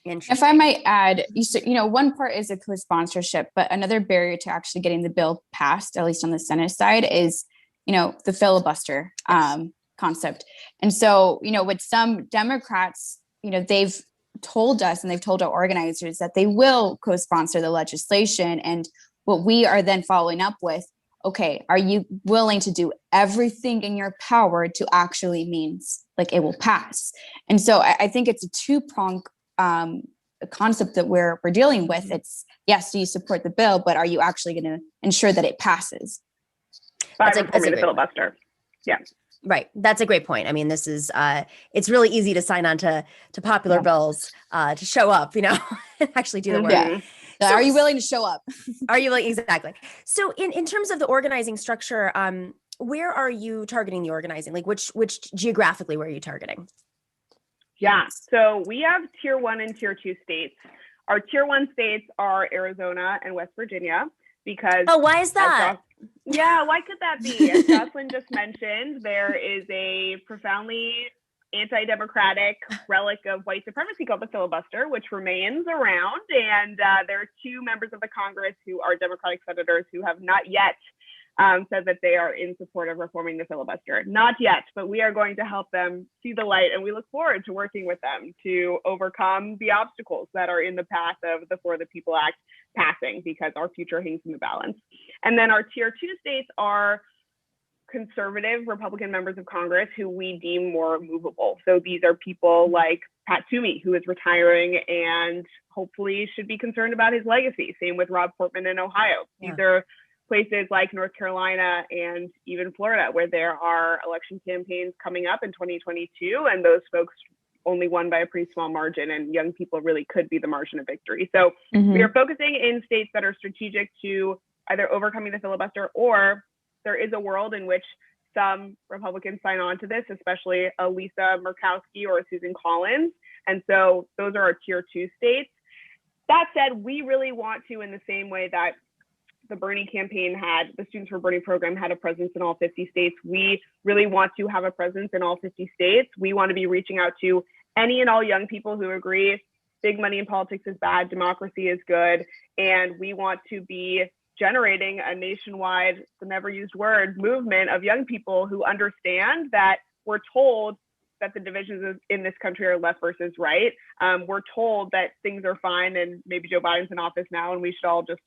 If I might add, you know, one part is a co-sponsorship, but another barrier to actually getting the bill passed, at least on the Senate side, is, you know, the filibuster concept. And so, you know, with some Democrats, you know, they've told us and they've told our organizers that they will co-sponsor the legislation. And what we are then following up with, okay, are you willing to do everything in your power to actually means like it will pass? And so I think it's a two-pronged concept that we're dealing with. It's, yes, do you support the bill, but are you actually going to ensure that it passes? By reforming the filibuster. Yeah. Right. That's a great point. I mean, this is, it's really easy to sign on to popular bills, to show up, you know, and actually do the work. Yeah. So, are you willing to show up? Are you willing? Exactly. So in terms of the organizing structure, where are you targeting the organizing? Like which geographically, where are you targeting? Yeah. So we have tier 1 and tier 2 states. Our tier 1 states are Arizona and West Virginia because. Oh, why is that? Yeah, why could that be? As Joseline just mentioned, there is a profoundly anti-democratic relic of white supremacy called the filibuster, which remains around. And there are 2 members of the Congress who are Democratic senators who have not yet said that they are in support of reforming the filibuster. Not yet, but we are going to help them see the light, and we look forward to working with them to overcome the obstacles that are in the path of the For the People Act passing, because our future hangs in the balance. And then our tier 2 states are conservative Republican members of Congress who we deem more movable. So these are people like Pat Toomey, who is retiring and hopefully should be concerned about his legacy. Same with Rob Portman in Ohio. Yeah. These are places like North Carolina and even Florida, where there are election campaigns coming up in 2022, and those folks only won by a pretty small margin, and young people really could be the margin of victory. So we are focusing in states that are strategic to either overcoming the filibuster, or there is a world in which some Republicans sign on to this, especially a Lisa Murkowski or a Susan Collins. And so those are our tier 2 states. That said, we really want to, in the same way that the Bernie campaign had, the Students for Bernie program had a presence in all 50 states. We really want to have a presence in all 50 states. We want to be reaching out to any and all young people who agree big money in politics is bad, democracy is good, and we want to be generating a nationwide, the never used word, movement of young people who understand that we're told that the divisions in this country are left versus right. We're told that things are fine and maybe Joe Biden's in office now and we should all just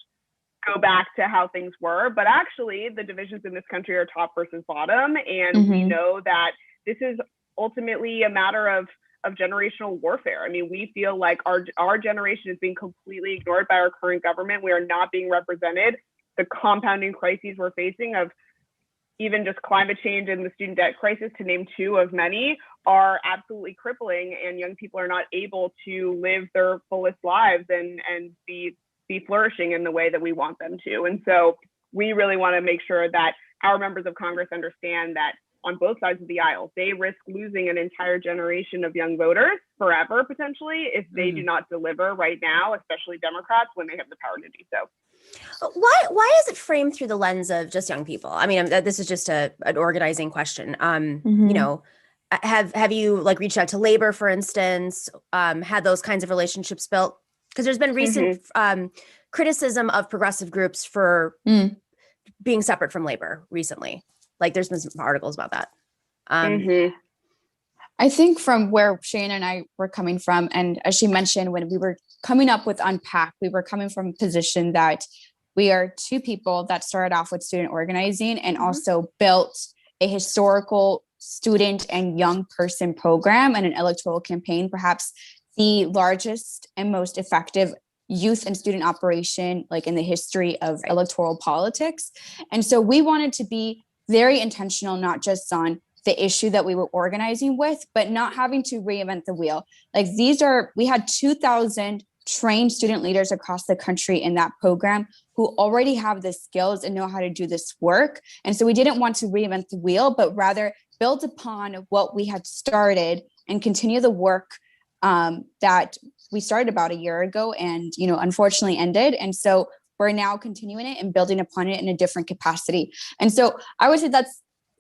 go back to how things were. But actually, the divisions in this country are top versus bottom. And we know that this is ultimately a matter of generational warfare. I mean, we feel like our generation is being completely ignored by our current government. We are not being represented. The compounding crises we're facing of even just climate change and the student debt crisis, to name 2 of many, are absolutely crippling, and young people are not able to live their fullest lives and be flourishing in the way that we want them to. And so we really want to make sure that our members of Congress understand that on both sides of the aisle, they risk losing an entire generation of young voters forever, potentially, if they do not deliver right now, especially Democrats, when they have the power to do so. Why is it framed through the lens of just young people? I mean, this is just an organizing question. You know, have you like reached out to labor, for instance, had those kinds of relationships built? Because there's been recent criticism of progressive groups for being separate from labor recently. Like there's been some articles about that. I think from where Shana and I were coming from, and as she mentioned, when we were coming up with UNPAC, we were coming from a position that we are 2 people that started off with student organizing and also built a historical student and young person program and an electoral campaign, perhaps the largest and most effective youth and student operation, like in the history of electoral politics. And so we wanted to be very intentional, not just on the issue that we were organizing with, but not having to reinvent the wheel. Like we had 2,000 trained student leaders across the country in that program who already have the skills and know how to do this work. And so we didn't want to reinvent the wheel, but rather build upon what we had started and continue the work that we started about a year ago and, unfortunately ended. And so we're now continuing it and building upon it in a different capacity. And so I would say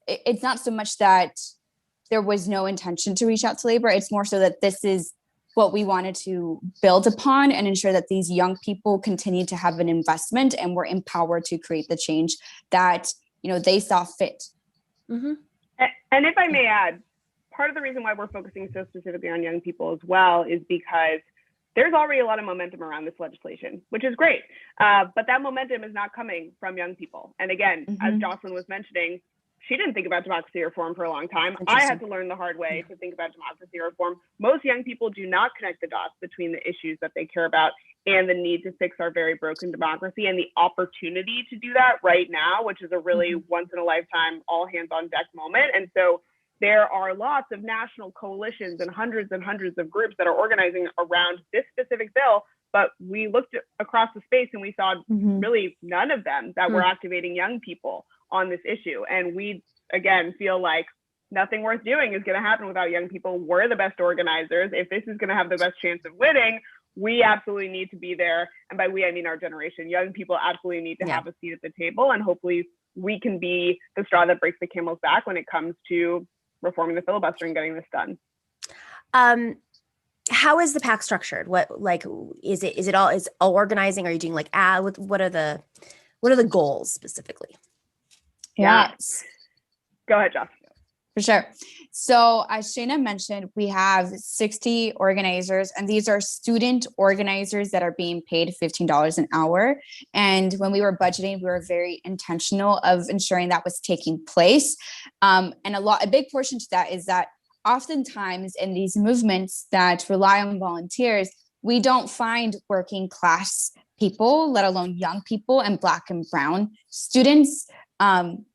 it's not so much that there was no intention to reach out to labor. It's more so that this is what we wanted to build upon and ensure that these young people continue to have an investment and were empowered to create the change that, they saw fit. Mm-hmm. And if I may add, part of the reason why we're focusing so specifically on young people as well is because there's already a lot of momentum around this legislation, which is great. But that momentum is not coming from young people. And again, as Joseline was mentioning, she didn't think about democracy reform for a long time. I had to learn the hard way to think about democracy reform. Most young people do not connect the dots between the issues that they care about and the need to fix our very broken democracy and the opportunity to do that right now, which is a really once in a lifetime, all hands on deck moment. And so there are lots of national coalitions and hundreds of groups that are organizing around this specific bill, but we looked across the space and we saw really none of them that were activating young people on this issue. And we, again, feel like nothing worth doing is going to happen without young people. We're the best organizers. If this is going to have the best chance of winning, we absolutely need to be there. And by we, I mean our generation. Young people absolutely need to have a seat at the table. And hopefully we can be the straw that breaks the camel's back when it comes to reforming the filibuster and getting this done. How is the PAC structured? Is all organizing? Are you doing what are the goals specifically? Yes. Go ahead, Josh. For sure. So as Shana mentioned, we have 60 organizers, and these are student organizers that are being paid $15 an hour. And when we were budgeting, we were very intentional of ensuring that was taking place. And a big portion to that is that oftentimes in these movements that rely on volunteers, we don't find working class people, let alone young people and Black and brown students,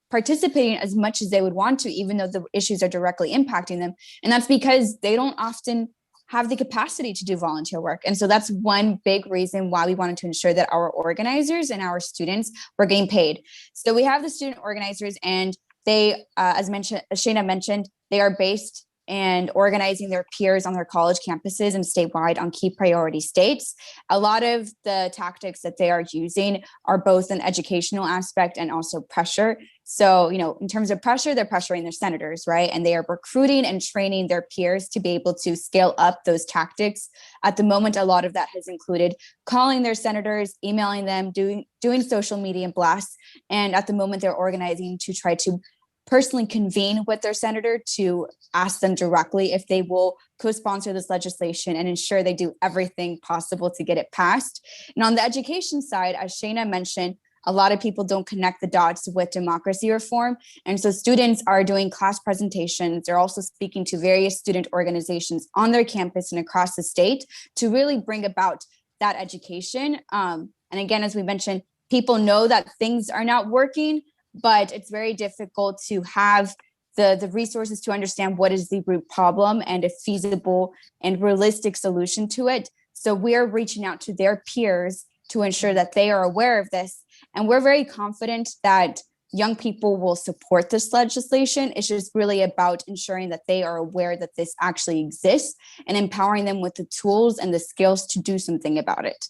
participating as much as they would want to, even though the issues are directly impacting them. And that's because they don't often have the capacity to do volunteer work. And so that's one big reason why we wanted to ensure that our organizers and our students were getting paid. So we have the student organizers, and they, as Shana mentioned, they are based and organizing their peers on their college campuses and statewide on key priority states. A lot of the tactics that they are using are both an educational aspect and also pressure. So, in terms of pressure, they're pressuring their senators, right? And they are recruiting and training their peers to be able to scale up those tactics. At the moment, a lot of that has included calling their senators, emailing them, doing social media blasts. And at the moment, they're organizing to try to personally convene with their senator to ask them directly if they will co-sponsor this legislation and ensure they do everything possible to get it passed. And on the education side, as Shana mentioned, a lot of people don't connect the dots with democracy reform. And so students are doing class presentations. They're also speaking to various student organizations on their campus and across the state to really bring about that education. And again, as we mentioned, people know that things are not working, but it's very difficult to have the resources to understand what is the root problem and a feasible and realistic solution to it. So we're reaching out to their peers to ensure that they are aware of this. And we're very confident that young people will support this legislation. It's just really about ensuring that they are aware that this actually exists and empowering them with the tools and the skills to do something about it.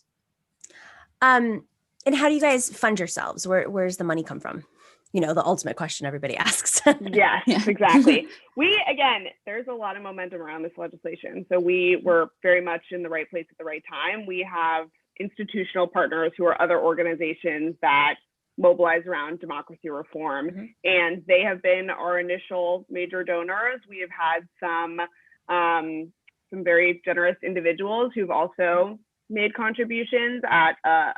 And how do you guys fund yourselves? Where's the money come from? The ultimate question everybody asks. Yes, exactly. There's a lot of momentum around this legislation. So we were very much in the right place at the right time. We have institutional partners who are other organizations that mobilize around democracy reform. And they have been our initial major donors. We have had some very generous individuals who've also made contributions at a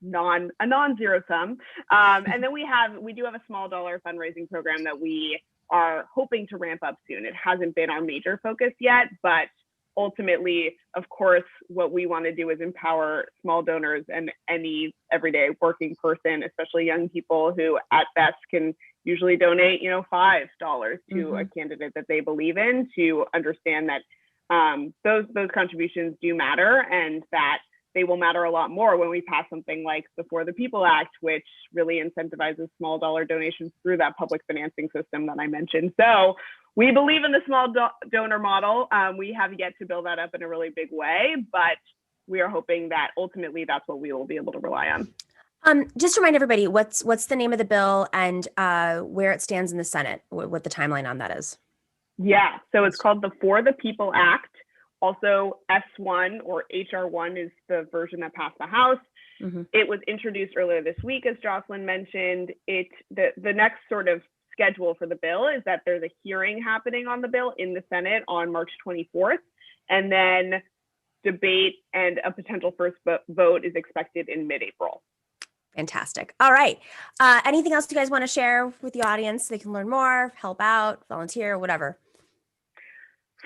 non-zero sum. And then we do have a small dollar fundraising program that we are hoping to ramp up soon. It hasn't been our major focus yet, but ultimately, of course, what we want to do is empower small donors and any everyday working person, especially young people who at best can usually donate, $5 to a candidate that they believe in, to understand that those contributions do matter, and that they will matter a lot more when we pass something like the For the People Act, which really incentivizes small dollar donations through that public financing system that I mentioned. So we believe in the small donor model. We have yet to build that up in a really big way, but we are hoping that ultimately that's what we will be able to rely on. Just to remind everybody, what's the name of the bill and where it stands in the Senate, what the timeline on that is? Yeah, so it's called the For the People Act. Also, S1 or HR1 is the version that passed the House. It was introduced earlier this week, as Joseline mentioned. The next sort of schedule for the bill is that there's a hearing happening on the bill in the Senate on March 24th, and then debate and a potential first vote is expected in mid-April. Fantastic. All right. Anything else you guys want to share with the audience so they can learn more, help out, volunteer, whatever?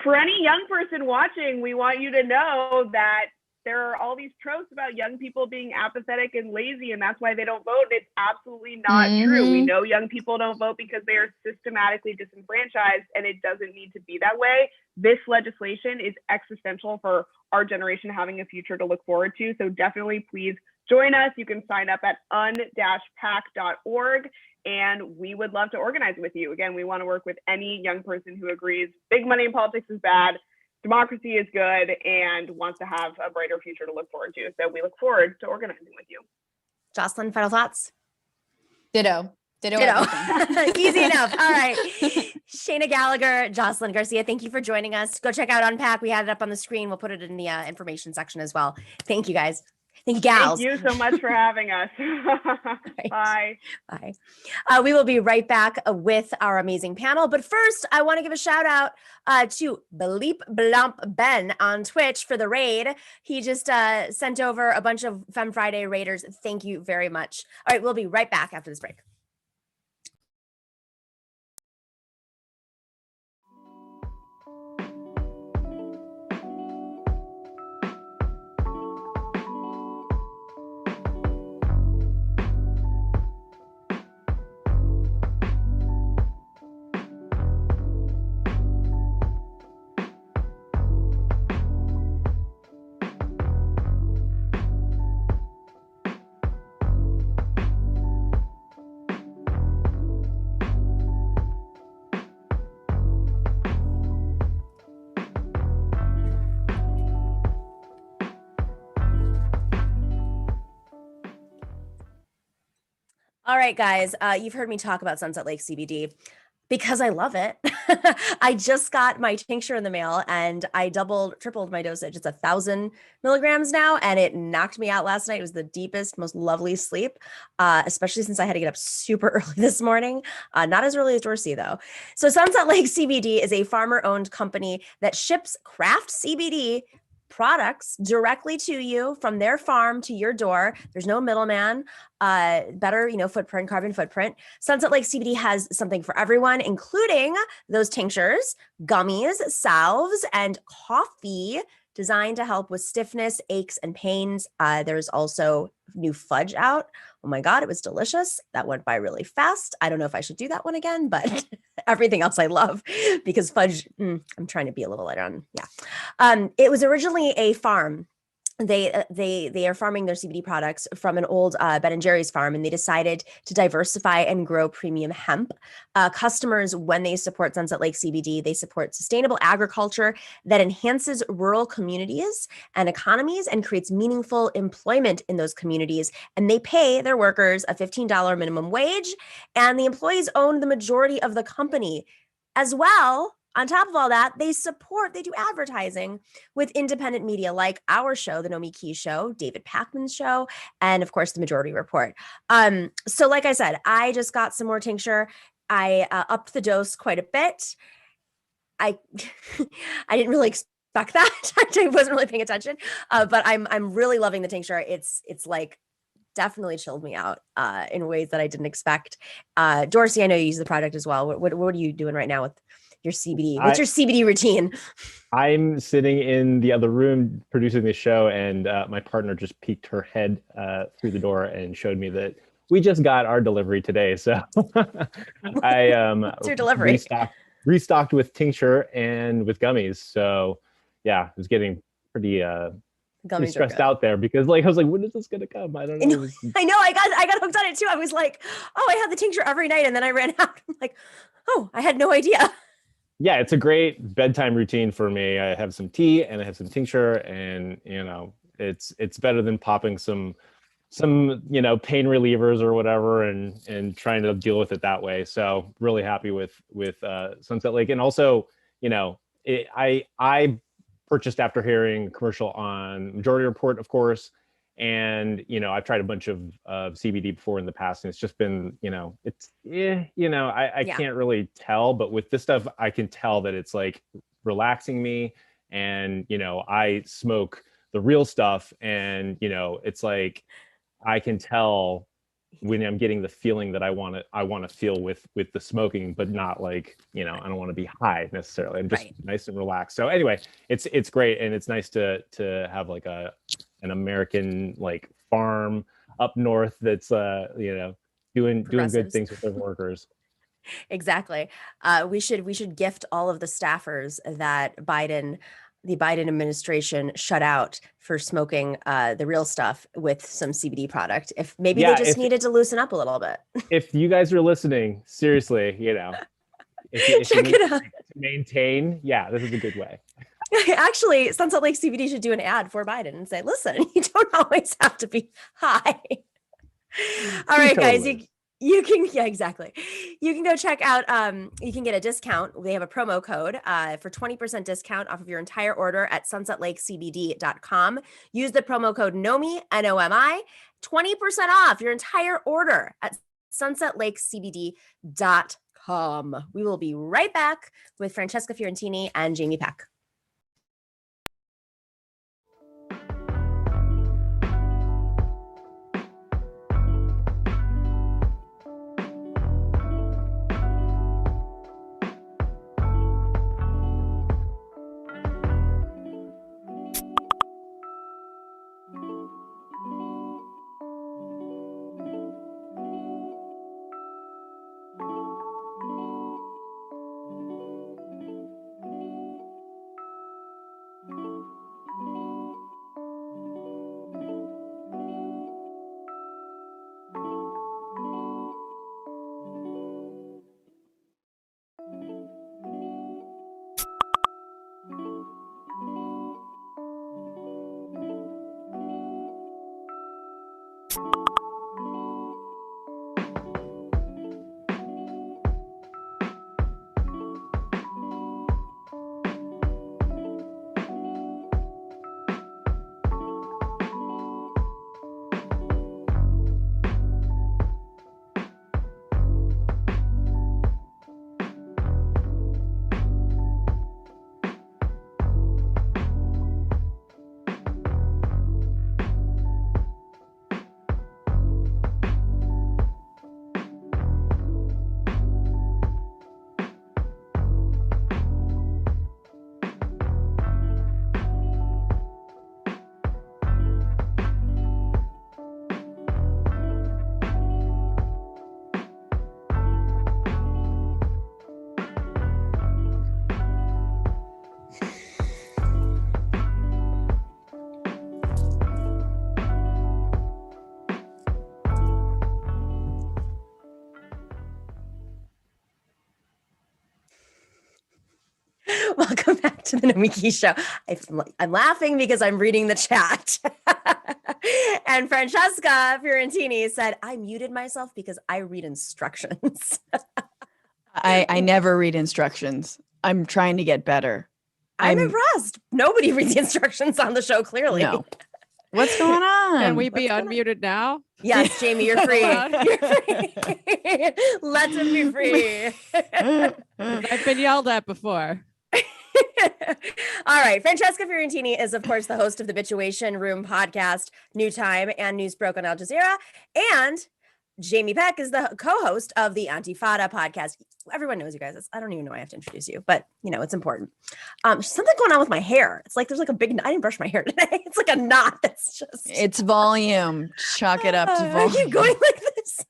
For any young person watching, we want you to know that there are all these tropes about young people being apathetic and lazy, and that's why they don't vote. It's absolutely not true. We know young people don't vote because they are systematically disenfranchised, and it doesn't need to be that way. This legislation is existential for our generation having a future to look forward to. So definitely please join us. You can sign up at un-pac.org. And we would love to organize with you. Again, we want to work with any young person who agrees big money in politics is bad, democracy is good, and wants to have a brighter future to look forward to. So we look forward to organizing with you. Joseline, final thoughts? Ditto. Easy enough. All right. Shana Gallagher, Joseline Garcia, thank you for joining us. Go check out UNPAC. We had it up on the screen. We'll put it in the information section as well. Thank you, guys. Thank you, gals. Thank you so much for having us. Right. Bye. Bye. We will be right back with our amazing panel. But first, I want to give a shout out to Bleep Blump Ben on Twitch for the raid. He just sent over a bunch of Fem Friday raiders. Thank you very much. All right, we'll be right back after this break. All right, guys, you've heard me talk about Sunset Lake CBD because I love it. I just got my tincture in the mail and I tripled my dosage. It's 1,000 milligrams now, and it knocked me out last night. It was the deepest, most lovely sleep, especially since I had to get up super early this morning. Not as early as Dorsey, though. So Sunset Lake CBD is a farmer-owned company that ships craft CBD products directly to you from their farm to your door. There's no middleman. Better, carbon footprint. Sunset Lake CBD has something for everyone, including those tinctures, gummies, salves, and coffee designed to help with stiffness, aches, and pains. There's also new fudge out. Oh my God, it was delicious. That went by really fast. I don't know if I should do that one again, but everything else I love because fudge, I'm trying to be a little lighter on. Yeah. It was originally a farm. They are farming their CBD products from an old Ben & Jerry's farm, and they decided to diversify and grow premium hemp. Customers, when they support Sunset Lake CBD, they support sustainable agriculture that enhances rural communities and economies and creates meaningful employment in those communities. And they pay their workers a $15 minimum wage, and the employees own the majority of the company as well. On top of all that, they do advertising with independent media like our show, the Nomiki show, David Pakman's show, and of course the Majority Report. So like I said, I just got some more tincture. I upped the dose quite a bit. I didn't really expect that. I wasn't really paying attention, but I'm really loving the tincture. It's like definitely chilled me out in ways that I didn't expect. Dorsey, I know you use the product as well. What are you doing right now with your CBD? What's your CBD routine? I'm sitting in the other room producing this show, and my partner just peeked her head through the door and showed me that we just got our delivery today. So I What's your delivery? restocked with tincture and with gummies. So yeah, I was getting pretty stressed out there because like I was like, when is this gonna come? I don't know. I know. I got hooked on it too. I was like, oh, I have the tincture every night, and then I ran out. I'm like, oh, I had no idea. Yeah, it's a great bedtime routine for me. I have some tea and I have some tincture, and it's better than popping some pain relievers or whatever and trying to deal with it that way. So really happy with Sunset Lake. And also, I purchased after hearing a commercial on Majority Report, of course. And, I've tried a bunch of CBD before in the past, and it's just been, I can't really tell, but with this stuff, I can tell that it's like relaxing me. And, I smoke the real stuff, and, it's like, I can tell when I'm getting the feeling that I want to feel with the smoking, but not like, I don't want to be high necessarily. I'm just nice and relaxed. So anyway, it's great. And it's nice to have like an American like farm up north that's, doing good things with their workers. Exactly. We should gift all of the staffers that the Biden administration shut out for smoking the real stuff with some CBD product. If maybe they just needed to loosen up a little bit. If you guys are listening, seriously, if check you it out. Maintain, this is a good way. Actually, Sunset Lake CBD should do an ad for Biden and say, listen, you don't always have to be high. All right, guys, you can, exactly. You can go check out, you can get a discount. They have a promo code for 20% discount off of your entire order at sunsetlakecbd.com. Use the promo code NOMI, NOMI, 20% off your entire order at sunsetlakecbd.com. We will be right back with Francesca Fiorentini and Jamei Peck. Welcome back to the Nomiki Show. I'm laughing because I'm reading the chat. And Francesca Fiorentini said, I muted myself because I read instructions. I never read instructions. I'm trying to get better. I'm impressed. Nobody reads the instructions on the show, clearly. No. What's going on? Can we be unmuted now? Yes, Jamei, you're free. You're free. Let him be free. I've been yelled at before. All right. Francesca Fiorentini is, of course, the host of the Bituation Room podcast, New Time, and News Broke on Al Jazeera. And Jamei Peck is the co-host of the Antifada podcast. Everyone knows you guys. I don't even know why I have to introduce you, but it's important. Something going on with my hair. It's like there's like a big. I didn't brush my hair today. It's like a knot that's just. It's volume. Chalk it up to volume. I keep going like this.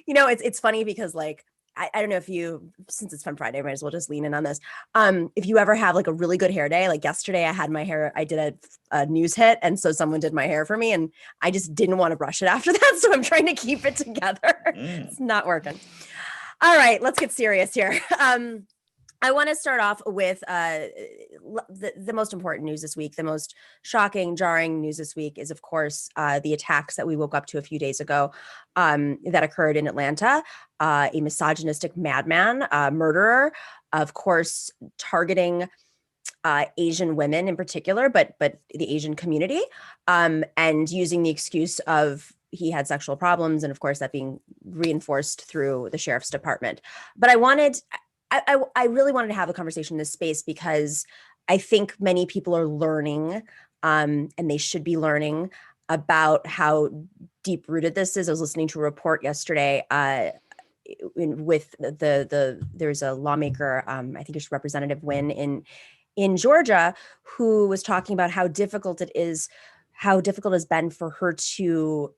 It's funny because like I don't know if since it's Fun Friday, I might as well just lean in on this. If you ever have like a really good hair day, like yesterday I did a news hit, and so someone did my hair for me, and I just didn't want to brush it after that, so I'm trying to keep it together. It's not working. All right, let's get serious here. I want to start off with the most important news this week. The most shocking, jarring news this week is, of course, the attacks that we woke up to a few days ago that occurred in Atlanta. A misogynistic madman, murderer, of course, targeting Asian women in particular, but the Asian community, and using the excuse of he had sexual problems, and of course that being reinforced through the sheriff's department. But I really wanted to have a conversation in this space because I think many people are learning, and they should be learning about how deep rooted this is. I was listening to a report yesterday with there's a lawmaker, I think it's Representative Wynn in Georgia, who was talking about how difficult it has been for her to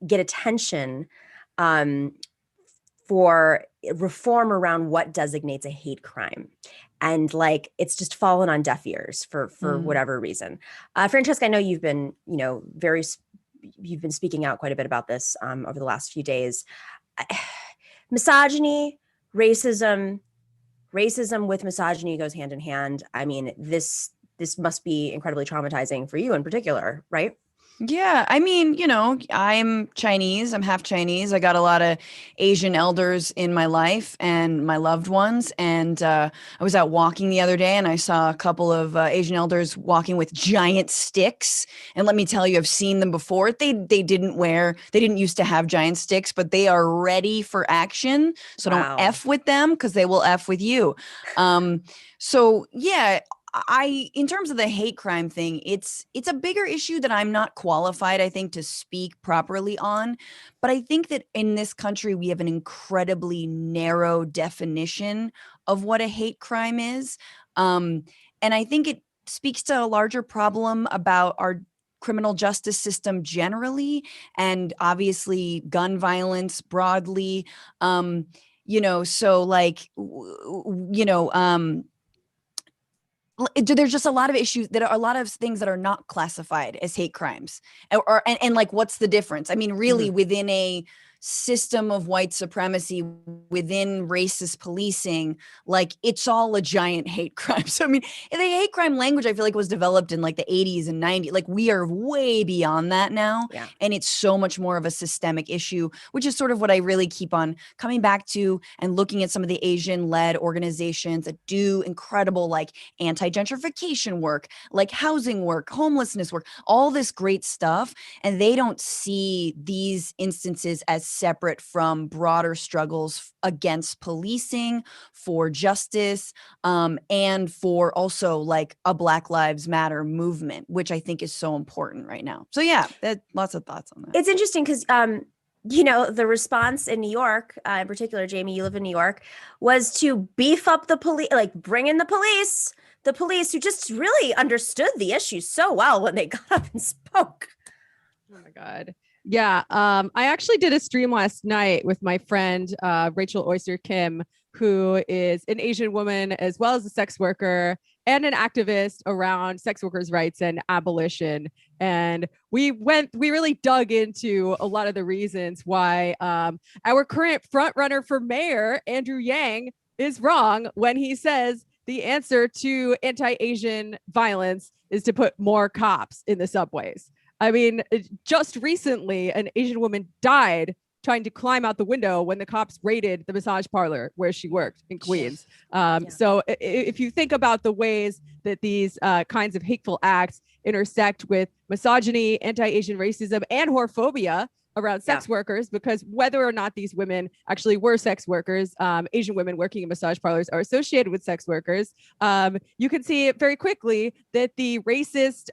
get attention for reform around what designates a hate crime. And like, it's just fallen on deaf ears for whatever reason. Francesca, I know you've been, you've been speaking out quite a bit about this over the last few days. Misogyny, racism with misogyny goes hand in hand. I mean, this must be incredibly traumatizing for you in particular, right? Yeah, I mean, I'm Chinese. I'm half Chinese. I got a lot of Asian elders in my life and my loved ones. And I was out walking the other day and I saw a couple of Asian elders walking with giant sticks. And let me tell you, I've seen them before. They didn't used to have giant sticks, but they are ready for action. So Don't F with them because they will F with you. So yeah. In terms of the hate crime thing, it's a bigger issue that I'm not qualified, I think, to speak properly on. But I think that in this country, we have an incredibly narrow definition of what a hate crime is. And I think it speaks to a larger problem about our criminal justice system generally, and obviously gun violence broadly. There's just a lot of issues that are a lot of things that are not classified as hate crimes, and like, what's the difference? I mean, really, within a system of white supremacy, within racist policing, like, it's all a giant hate crime. So I mean, the hate crime language, I feel like, was developed in like the 80s and 90s. Like, we are way beyond that now. Yeah. And it's so much more of a systemic issue, which is sort of what I really keep on coming back to, and looking at some of the Asian-led organizations that do incredible like anti-gentrification work, like housing work, homelessness work, all this great stuff. And they don't see these instances as separate from broader struggles against policing, for justice, and for also like a Black Lives Matter movement, which I think is so important right now. So yeah, lots of thoughts on that. It's interesting because the response in New York, in particular, Jamei, you live in New York, was to beef up the police, like bring in the police who just really understood the issue so well when they got up and spoke. Oh my God. Yeah, I actually did a stream last night with my friend, Rachel Oyster Kim, who is an Asian woman as well as a sex worker and an activist around sex workers' rights and abolition. And we really dug into a lot of the reasons why our current front runner for mayor, Andrew Yang, is wrong when he says the answer to anti-Asian violence is to put more cops in the subways. I mean, just recently, an Asian woman died trying to climb out the window when the cops raided the massage parlor where she worked in Queens. So if you think about the ways that these kinds of hateful acts intersect with misogyny, anti-Asian racism, and whorephobia around sex workers, because whether or not these women actually were sex workers, Asian women working in massage parlors are associated with sex workers. You can see it very quickly that the racist,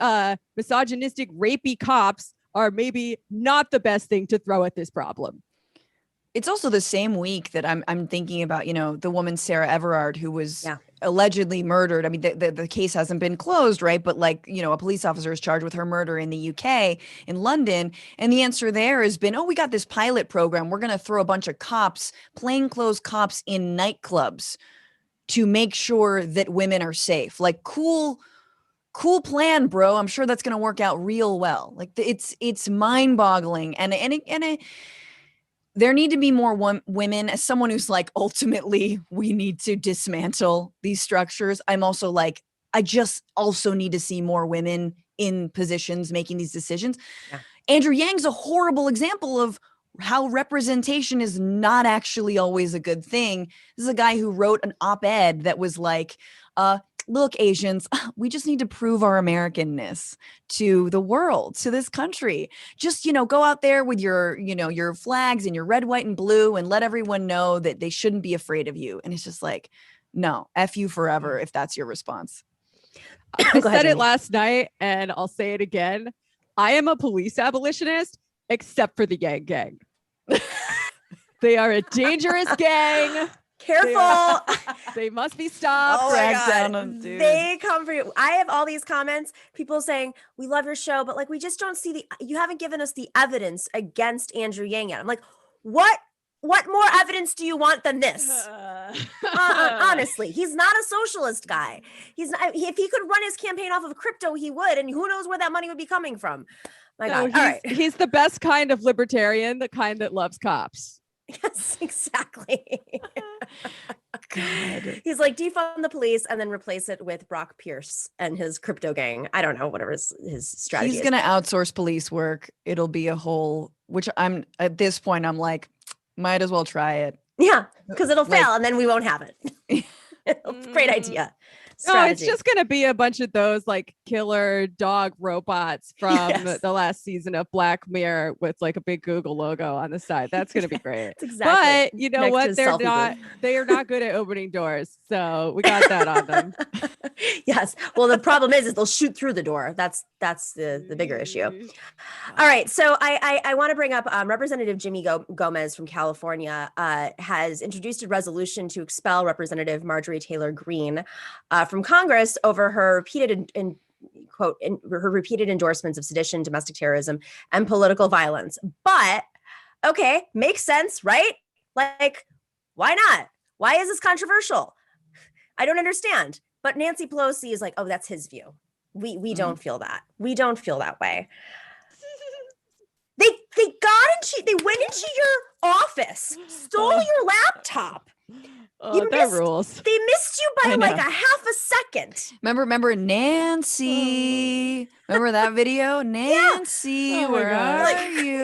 misogynistic, rapey cops are maybe not the best thing to throw at this problem. It's also the same week that I'm thinking about, the woman Sarah Everard who was allegedly murdered. I mean, the case hasn't been closed, right? But a police officer is charged with her murder in the UK, in London. And the answer there has been, we got this pilot program. We're going to throw a bunch of cops, plainclothes cops in nightclubs to make sure that women are safe. Like, cool plan, bro. I'm sure that's going to work out real well. Like, it's mind boggling. And there need to be more women. As someone who's like, ultimately, we need to dismantle these structures. I'm also like, I just also need to see more women in positions making these decisions. Yeah. Andrew Yang's a horrible example of how representation is not actually always a good thing. This is a guy who wrote an op-ed that was like, look, Asians, we just need to prove our Americanness to the world, to this country. Just, go out there with your flags and your red, white, and blue and let everyone know that they shouldn't be afraid of you. And it's just like, no, F you forever if that's your response. I said it last night and I'll say it again. I am a police abolitionist, except for the Yang Gang. They are a dangerous gang. Careful. They must be stopped. Oh my God. They come for you. I have all these comments, people saying, we love your show, but we just don't see you haven't given us the evidence against Andrew Yang yet. I'm like, what more evidence do you want than this? Honestly, he's not a socialist guy. He's not, if he could run his campaign off of crypto, he would. And who knows where that money would be coming from. My God. He's the best kind of libertarian, the kind that loves cops. Yes, exactly. God. He's like, defund the police and then replace it with Brock Pierce and his crypto gang. I don't know, whatever his strategy He's going to outsource police work. It'll be a whole, which at this point, I'm like, might as well try it. Yeah, because it'll fail and then we won't have it. Great idea. Strategy. No, it's just going to be a bunch of those killer dog robots from the last season of Black Mirror with a big Google logo on the side. That's going to be great. Exactly. But you know what? They are not good at opening doors. So we got that on them. Yes. Well, the problem is they'll shoot through the door. That's the bigger issue. All right. So I want to bring up Representative Jimmy Gomez from California has introduced a resolution to expel Representative Marjorie Taylor Greene from Congress over her repeated repeated endorsements of sedition, domestic terrorism, and political violence. But okay, makes sense, right? Why not? Why is this controversial? I don't understand. But Nancy Pelosi is like, oh, that's his view. We don't feel that. We don't feel that way. They went into your office, stole your laptop. That rules. They missed you by a half a second. Remember Nancy? Remember that video? Nancy, where are you?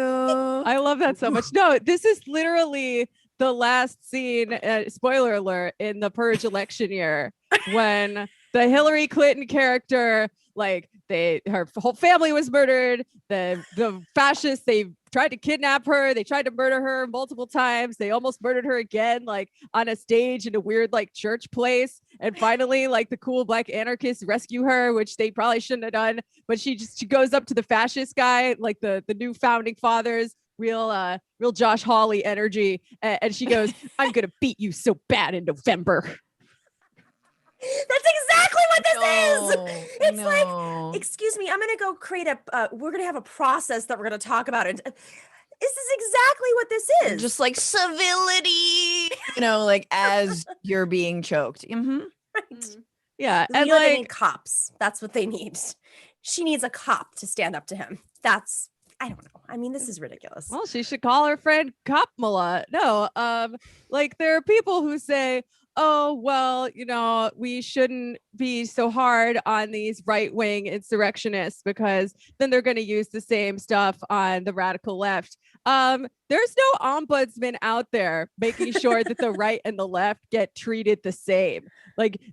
I love that so much. No, this is literally the last scene, spoiler alert, in the Purge election year when the Hillary Clinton character, her whole family was murdered. The fascists, they tried to kidnap her. They tried to murder her multiple times. They almost murdered her again, on a stage in a weird, church place. And finally, the cool Black anarchists rescue her, which they probably shouldn't have done. But she goes up to the fascist guy, the new founding fathers, real Josh Hawley energy. And she goes, I'm going to beat you so bad in November. That's exactly what this is. It's excuse me, I'm going to go create we're going to have a process that we're going to talk about. And this is exactly what this is. Just civility, as you're being choked. Mm-hmm. Right. Yeah. And they need cops. That's what they need. She needs a cop to stand up to him. I don't know. I mean, this is ridiculous. Well, she should call her friend Kopmala. No, there are people who say, oh, well, we shouldn't be so hard on these right-wing insurrectionists because then they're going to use the same stuff on the radical left. There's no ombudsman out there making sure that the right and the left get treated the same.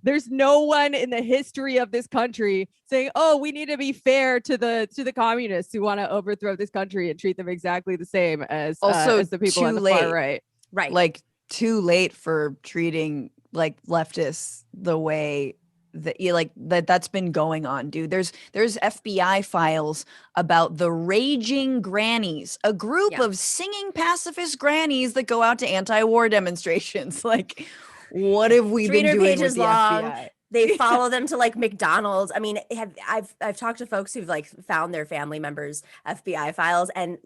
There's no one in the history of this country saying, oh, we need to be fair to the communists who want to overthrow this country and treat them exactly the same as the people on the far right. Right. Too late for treating leftists the way that's been going on, dude. There's FBI files about the Raging Grannies, a group of singing pacifist grannies that go out to anti-war demonstrations. Like, what have we been 300 doing pages with the long. FBI? They follow them to like McDonald's. I mean, I've talked to folks who've like found their family members' FBI files, and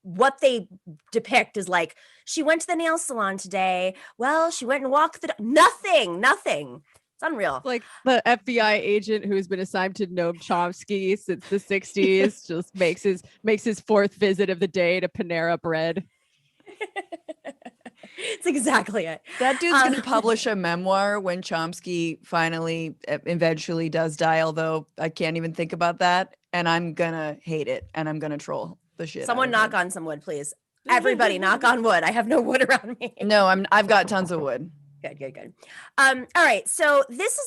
what they depict is like, she went to the nail salon today. Well, she went and walked nothing. It's unreal. Like the FBI agent who's been assigned to Noam Chomsky since the 60s just makes his fourth visit of the day to Panera Bread. It's exactly it. That dude's going to publish a memoir when Chomsky eventually does die, although I can't even think about that. And I'm going to hate it. And I'm going to troll the shit. Someone knock on some wood, please. Everybody knock on wood. I have no wood around me. No, I've got tons of wood. Good. All right. So this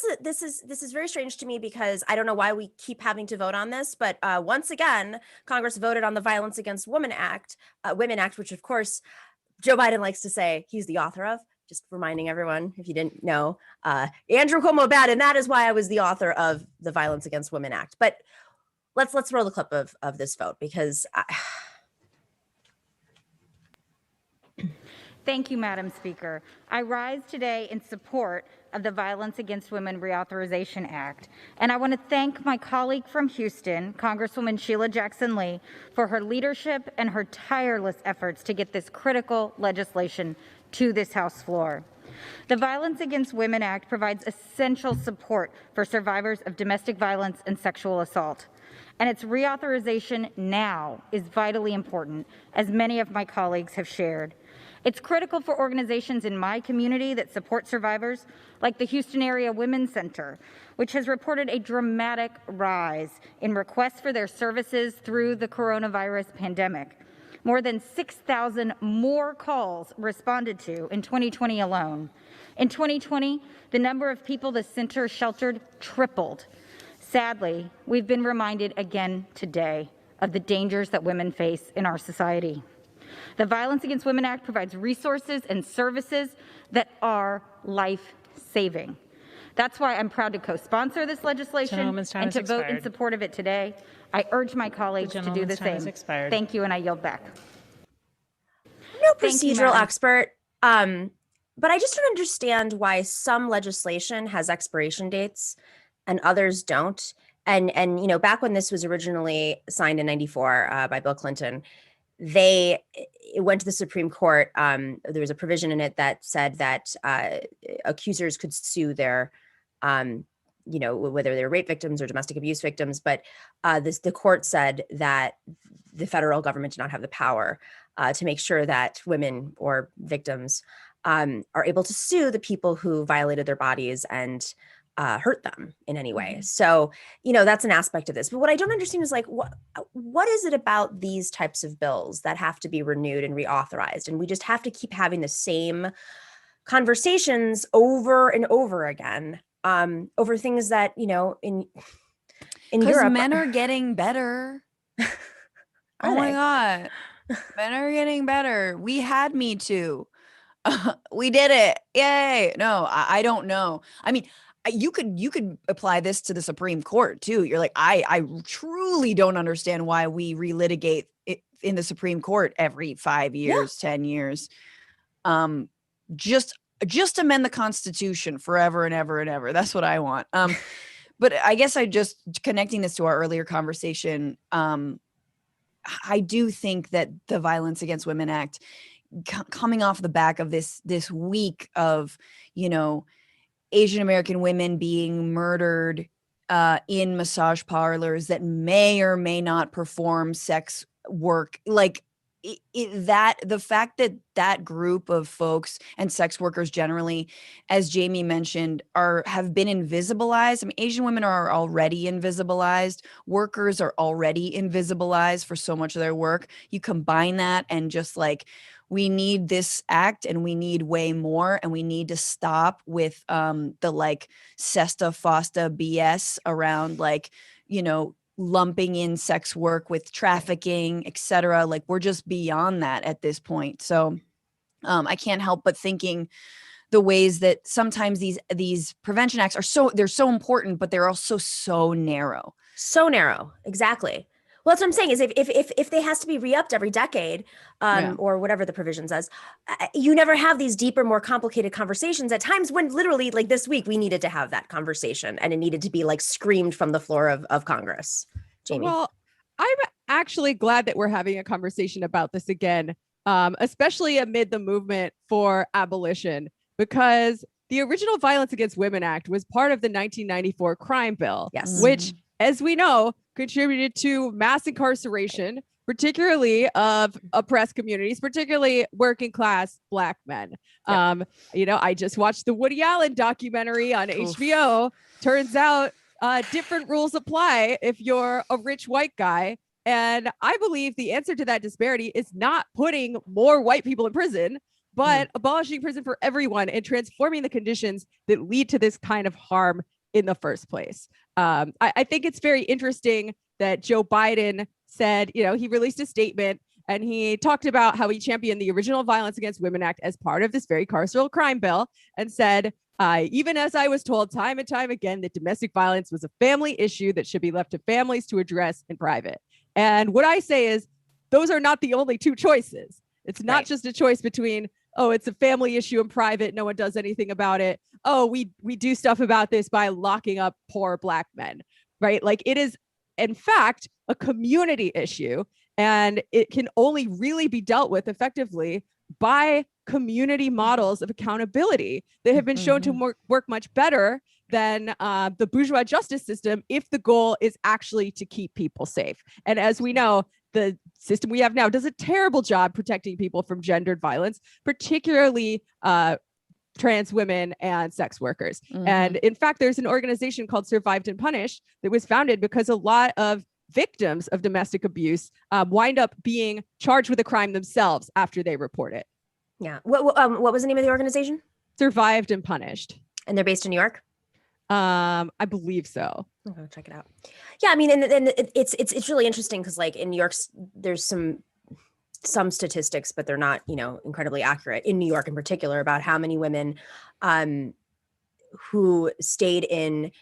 is very strange to me because I don't know why we keep having to vote on this, but once again, Congress voted on the Violence Against Women Act, which of course Joe Biden likes to say he's the author of. Just reminding everyone, if you didn't know, Andrew Cuomo bad, and that is why I was the author of the Violence Against Women Act. But let's roll the clip of this vote because. Thank you, Madam Speaker. I rise today in support of the Violence Against Women Reauthorization Act, and I want to thank my colleague from Houston, Congresswoman Sheila Jackson Lee, for her leadership and her tireless efforts to get this critical legislation to this House floor. The Violence Against Women Act provides essential support for survivors of domestic violence and sexual assault, and its reauthorization now is vitally important, as many of my colleagues have shared. It's critical for organizations in my community that support survivors, like the Houston Area Women's Center, which has reported a dramatic rise in requests for their services through the coronavirus pandemic. More than 6,000 more calls responded to in 2020 alone. In 2020, the number of people the center sheltered tripled. Sadly, we've been reminded again today of the dangers that women face in our society. The Violence Against Women Act provides resources and services that are life-saving. That's why I'm proud to co-sponsor this legislation and to vote in support of it today. I urge my colleagues to do the same. Thank you, and I yield back. No procedural expert, but I just don't understand why some legislation has expiration dates and others don't. And you know, back when this was originally signed in '94 by Bill Clinton, it went to the Supreme Court. There was a provision in it that said that accusers could sue their, whether they're rape victims or domestic abuse victims. But the court said that the federal government did not have the power to make sure that women or victims are able to sue the people who violated their bodies and hurt them in any way. So, that's an aspect of this. But what I don't understand is like, what is it about these types of bills that have to be renewed and reauthorized? And we just have to keep having the same conversations over and over again over things that, in Europe. Men are getting better. Oh my God. Men are getting better. We had Me Too. We did it. Yay. No, I don't know. I mean, you could apply this to the Supreme Court too. You're like, I truly don't understand why we relitigate it in the Supreme Court every 5 years, 10 years. Just amend the Constitution forever and ever and ever. That's what I want. But I guess connecting this to our earlier conversation, I do think that the Violence Against Women Act, coming off the back of this week of, Asian American women being murdered in massage parlors that may or may not perform sex work, like the fact that group of folks and sex workers generally, as Jamei mentioned, have been invisibilized. I mean, Asian women are already invisibilized. Workers are already invisibilized for so much of their work. You combine that and just like, we need this act and we need way more, and we need to stop with the like SESTA FOSTA BS around like, lumping in sex work with trafficking, etc. Like we're just beyond that at this point. So I can't help but thinking the ways that sometimes these prevention acts they're so important, but they're also so narrow. So narrow. Exactly. Well, that's what I'm saying is if they has to be re-upped every decade, or whatever the provision says, you never have these deeper, more complicated conversations at times when literally, like this week, we needed to have that conversation and it needed to be like screamed from the floor of Congress. Jamie. Well, I'm actually glad that we're having a conversation about this again, especially amid the movement for abolition, because the original Violence Against Women Act was part of the 1994 crime bill, Yes. which, as we know, contributed to mass incarceration, particularly of oppressed communities, particularly working class Black men. Yep. I just watched the Woody Allen documentary on HBO. Turns out different rules apply if you're a rich white guy. And I believe the answer to that disparity is not putting more white people in prison, but abolishing prison for everyone and transforming the conditions that lead to this kind of harm in the first place. I think it's very interesting that Joe Biden said, he released a statement and he talked about how he championed the original Violence Against Women Act as part of this very carceral crime bill and said, even as I was told time and time again that domestic violence was a family issue that should be left to families to address in private. And what I say is those are not the only two choices. It's not just a choice between, oh, it's a family issue in private, no one does anything about it. Oh, we do stuff about this by locking up poor Black men, right? Like it is, in fact, a community issue, and it can only really be dealt with effectively by community models of accountability that have been shown to work much better than the bourgeois justice system if the goal is actually to keep people safe. And as we know, the system we have now does a terrible job protecting people from gendered violence, particularly trans women and sex workers. And in fact, there's an organization called Survived and Punished that was founded because a lot of victims of domestic abuse wind up being charged with a crime themselves after they report it. Yeah. What was the name of the organization? Survived and Punished. And they're based in New York? I believe so. Okay, check it out. Yeah, I mean, and it's really interesting because like in New York, there's some statistics, but they're not, incredibly accurate in New York in particular about how many women who stayed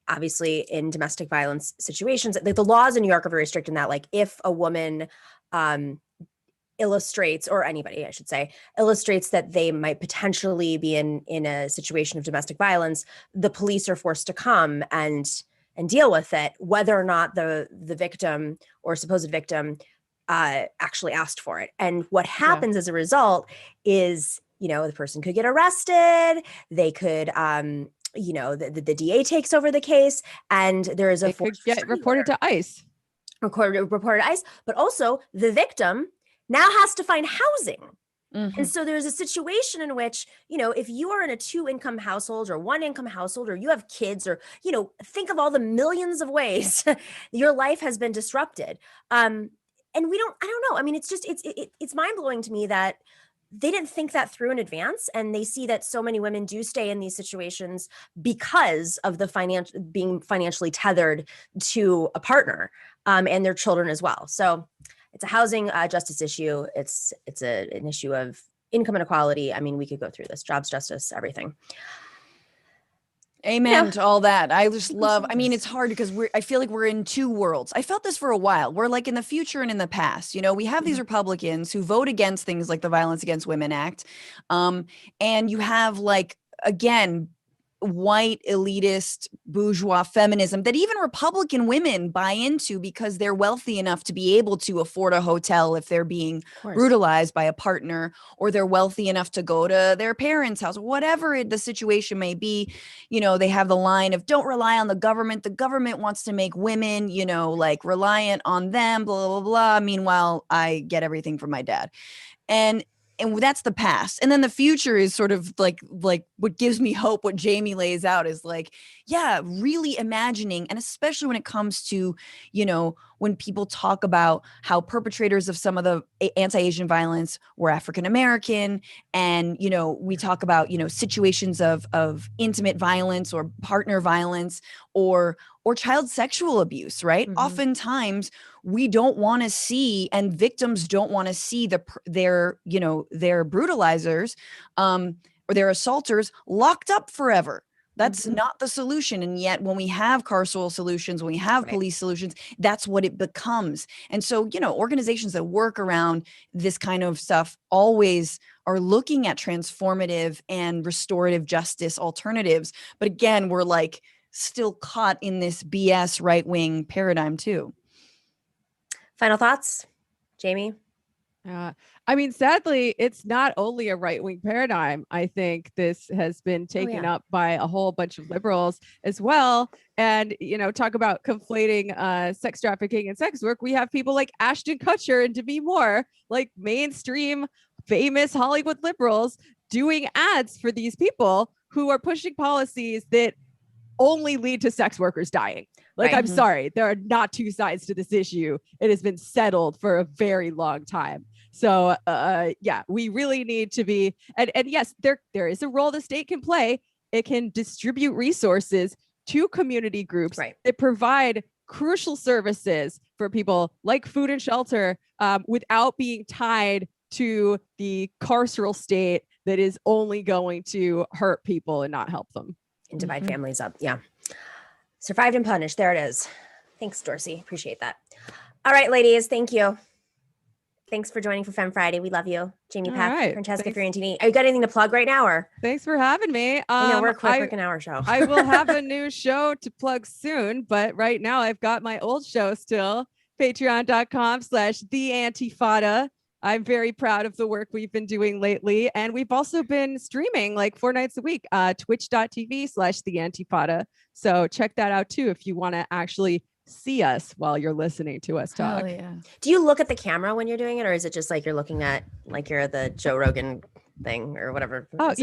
obviously in domestic violence situations. The laws in New York are very strict in that, like if a woman illustrates, or anybody, I should say, illustrates that they might potentially be in a situation of domestic violence, the police are forced to come and deal with it, whether or not the victim or supposed victim actually asked for it. And what happens as a result is, the person could get arrested, they could, the DA takes over the case, and there is They could get reported to ICE. Reported to ICE, but also the victim now has to find housing. And so there's a situation in which, if you are in a 2-income household or 1-income household, or you have kids, or, think of all the millions of ways your life has been disrupted. And I don't know. I mean, it's mind blowing to me that they didn't think that through in advance. And they see that so many women do stay in these situations because of the being financially tethered to a partner and their children as well. So it's a housing justice issue. It's an issue of income inequality. I mean, we could go through this, jobs justice, everything. Amen to all that. I just love, it's hard because I feel like we're in two worlds. I felt this for a while. We're like in the future and in the past. We have these Republicans who vote against things like the Violence Against Women Act. And you have again, white elitist bourgeois feminism that even Republican women buy into because they're wealthy enough to be able to afford a hotel if they're being brutalized by a partner, or they're wealthy enough to go to their parents' house, whatever the situation may be. They have the line of don't rely on the government. The government wants to make women, reliant on them, blah, blah, blah. Meanwhile, I get everything from my dad. And that's the past. And then the future is sort of like what gives me hope. What Jamie lays out is really imagining, and especially when it comes to, when people talk about how perpetrators of some of the anti-Asian violence were African-American, and, we talk about, situations of intimate violence or partner violence or child sexual abuse, right? Oftentimes we don't want to see, and victims don't want to see their brutalizers or their assaulters locked up forever. That's not the solution. And yet when we have carceral solutions, when we have police solutions, that's what it becomes. And so, organizations that work around this kind of stuff always are looking at transformative and restorative justice alternatives. But again, we're like still caught in this BS right-wing paradigm too. Final thoughts, Jamie? Sadly, it's not only a right-wing paradigm. I think this has been taken up by a whole bunch of liberals as well. And, talk about conflating sex trafficking and sex work. We have people like Ashton Kutcher and Demi Moore, like mainstream famous Hollywood liberals, doing ads for these people who are pushing policies that only lead to sex workers dying. I'm sorry, there are not two sides to this issue. It has been settled for a very long time. So we really need to be, and yes, there is a role the state can play. It can distribute resources to community groups that provide crucial services for people like food and shelter without being tied to the carceral state that is only going to hurt people and not help them. And divide families up. Yeah. Survived and punished. There it is. Thanks, Dorsey. Appreciate that. All right, ladies. Thank you. Thanks for joining for Femme Friday. We love you. Jamei Peck, Francesca Fiorentini. Are you got anything to plug right now, or? Thanks for having me. I know we're a quick an hour show. I will have a new show to plug soon, but right now I've got my old show still, patreon.com/theantifada. I'm very proud of the work we've been doing lately. And we've also been streaming like 4 nights a week, twitch.tv/theantifada. So check that out too, if you want to actually see us while you're listening to us talk. Do you look at the camera when you're doing it, or is it just like you're looking at like you're the Joe Rogan thing or whatever? I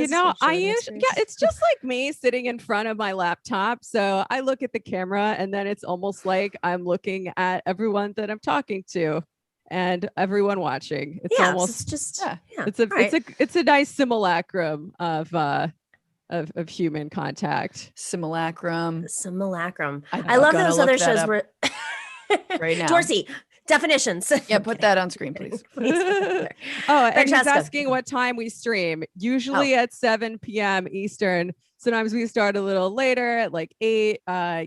usually, it's just like me sitting in front of my laptop. So I look at the camera and then it's almost like I'm looking at everyone that I'm talking to and everyone watching. It's almost just it's a nice simulacrum of human contact. Simulacrum. I love those other shows where right now. Dorsey, definitions. Yeah, put that on screen, please. And he's asking what time we stream. Usually at 7 p.m. Eastern. Sometimes we start a little later at like 8.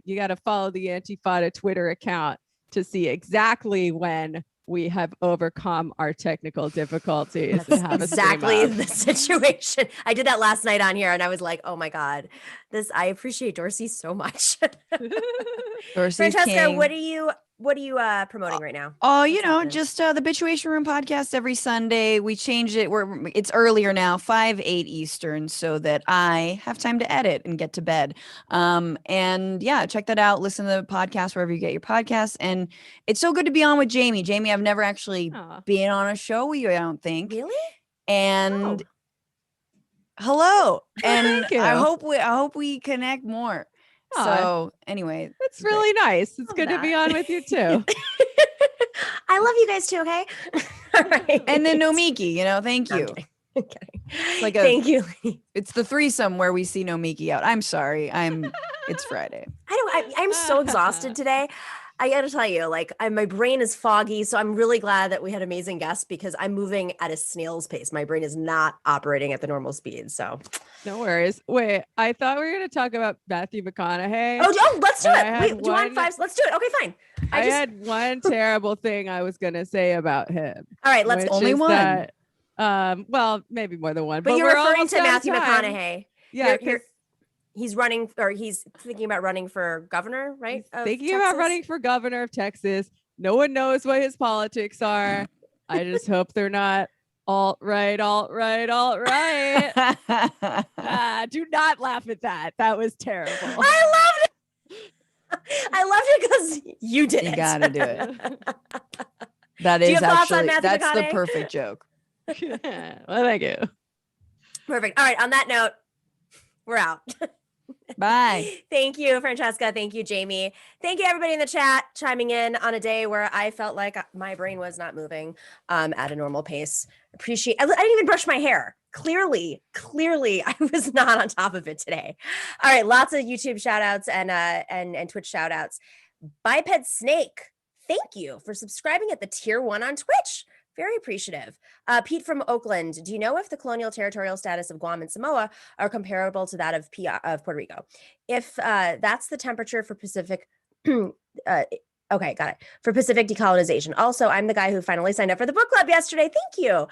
You got to follow the Antifada Twitter account to see exactly when we have overcome our technical difficulties. That's exactly the situation. I did that last night on here and I was like, oh my God, I appreciate Dorsey so much. Francesca, king. what are you promoting right now? Just the Bitchuation Room podcast every Sunday. We changed it. It's earlier now, 5-8 Eastern, so that I have time to edit and get to bed. Check that out. Listen to the podcast wherever you get your podcasts. And it's so good to be on with Jamie. Jamie, I've never actually been on a show with you, I don't think. Really? And hello. And I hope we connect more. So anyway, it's really nice. It's good to be on with you too. I love you guys too. Okay. All right. And then Nomiki, thank you. Okay. Thank you. It's the threesome where we see Nomiki out. I'm sorry. It's Friday. I'm so exhausted today. I got to tell you, my brain is foggy. So I'm really glad that we had amazing guests because I'm moving at a snail's pace. My brain is not operating at the normal speed. So no worries. Wait, I thought we were going to talk about Matthew McConaughey. Oh, let's do it. Wait, do you want 5? Let's do it. Okay, fine. I had one terrible thing I was going to say about him. All right, let's only one. Well, maybe more than one. But you're referring to Matthew McConaughey. Yeah, he's running, or he's thinking about running for governor, right? Thinking about running for governor of Texas. No one knows what his politics are. I just hope they're not alt-right. Do not laugh at that. That was terrible. I loved it because you did it. You gotta do it. That is actually, that's the perfect joke. Well, thank you. Perfect. All right. On that note, we're out. Bye. Thank you, Francesca. Thank you, Jamie. Thank you, everybody in the chat chiming in on a day where I felt like my brain was not moving at a normal pace. I didn't even brush my hair. Clearly, I was not on top of it today. All right, lots of YouTube shout outs and Twitch shout outs. Biped Snake, thank you for subscribing at the tier 1 on Twitch. Very appreciative. Pete from Oakland, do you know if the colonial territorial status of Guam and Samoa are comparable to that of Puerto Rico? If that's the temperature for Pacific, okay, got it. For Pacific decolonization. Also, I'm the guy who finally signed up for the book club yesterday. Thank you.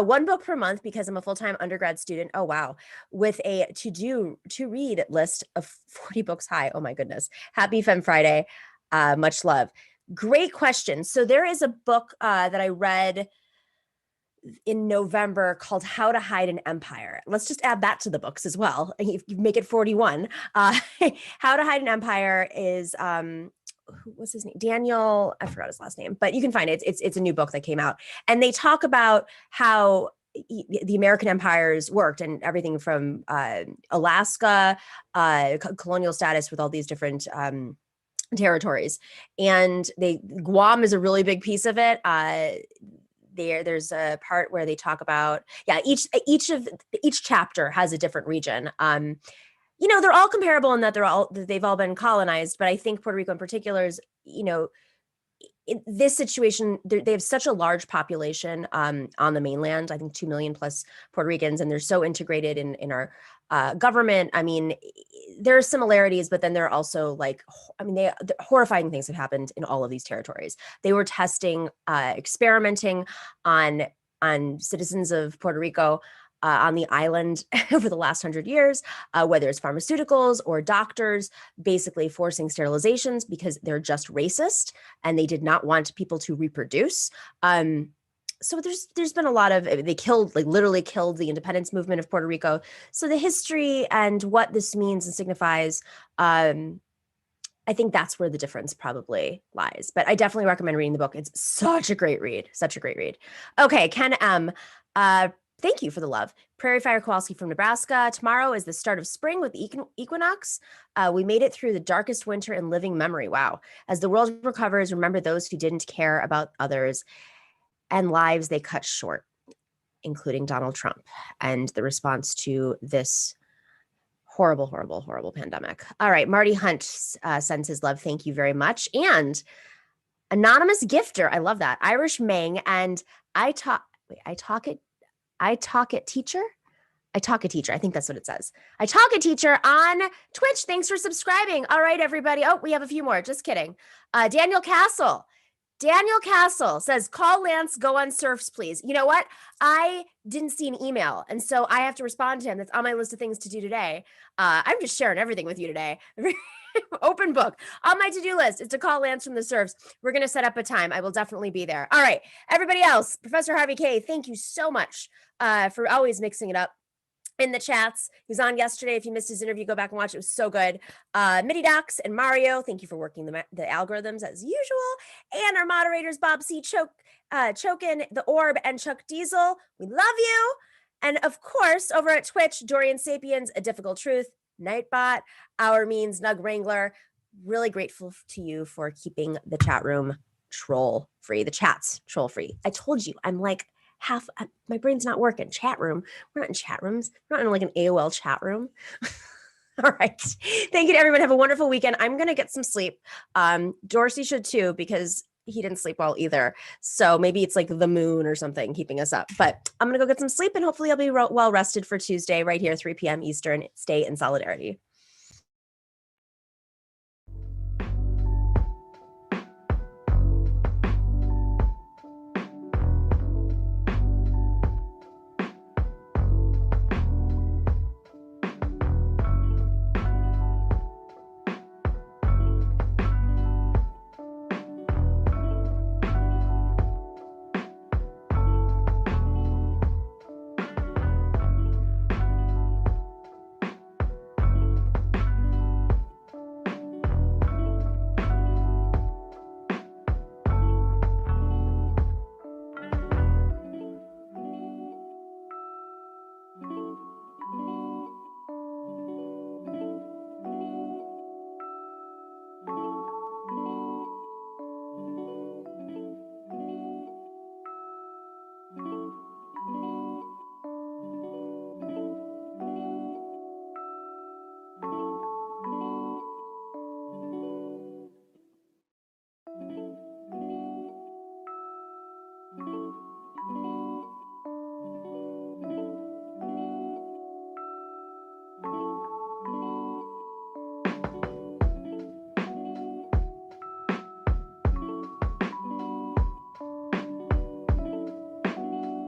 One book per month because I'm a full-time undergrad student. Oh, wow. With a to-read list of 40 books high. Oh, my goodness. Happy Fem Friday. Much love. Great question. So there is a book that I read in November called How to Hide an Empire. Let's just add that to the books as well. You make it 41. How to Hide an Empire is, what's his name? Daniel, I forgot his last name, but you can find it. It's a new book that came out. And they talk about how the American empires worked and everything from Alaska, colonial status with all these different territories, and Guam is a really big piece of it. There's a part where they talk about each chapter has a different region. They're all comparable in that they've all been colonized, but I think Puerto Rico in particular is, in this situation, they have such a large population on the mainland. I think 2 million plus Puerto Ricans, and they're so integrated in our government. I mean, there are similarities, but then there are also the horrifying things have happened in all of these territories. They were testing, experimenting on citizens of Puerto Rico on the island over the last 100 years, whether it's pharmaceuticals or doctors, basically forcing sterilizations because they're just racist and they did not want people to reproduce. So there's been a lot of, they literally killed the independence movement of Puerto Rico. So the history and what this means and signifies, I think that's where the difference probably lies. But I definitely recommend reading the book. It's such a great read. Okay, Ken M. Thank you for the love. Prairie Fire Kowalski from Nebraska. Tomorrow is the start of spring with the equinox. We made it through the darkest winter in living memory. Wow. As the world recovers, remember those who didn't care about others and lives they cut short, including Donald Trump and the response to this horrible, horrible, horrible pandemic. All right. Marty Hunt sends his love. Thank you very much. And anonymous gifter. I love that. Irish Mang. And I talk it teacher. I think that's what it says. I talk a teacher on Twitch. Thanks for subscribing. All right, everybody. Oh, we have a few more. Just kidding. Daniel Castle says, call Lance, go on surfs, please. You know what? I didn't see an email. And so I have to respond to him. That's on my list of things to do today. I'm just sharing everything with you today. Open book. On my to-do list is to call Lance from the surfs. We're going to set up a time. I will definitely be there. All right. Everybody else, Professor Harvey K., thank you so much for always mixing it up in the chats. He was on yesterday. If you missed his interview, go back and watch. It was so good. Midi Docs and Mario, thank you for working the algorithms as usual. And our moderators, Bob C. Chokin, The Orb, and Chuck Diesel. We love you. And of course, over at Twitch, Dorian Sapiens, A Difficult Truth, Nightbot, Our Means, Nug Wrangler. Really grateful to you for keeping the chat room troll free. The chat's troll free. I told you, I'm like my brain's not working. Chat room. We're not in chat rooms. We're not in like an AOL chat room. All right. Thank you to everyone. Have a wonderful weekend. I'm going to get some sleep. Dorsey should too, because he didn't sleep well either. So maybe it's like the moon or something keeping us up. But I'm going to go get some sleep and hopefully I'll be well rested for Tuesday right here, 3 p.m. Eastern. Stay in solidarity.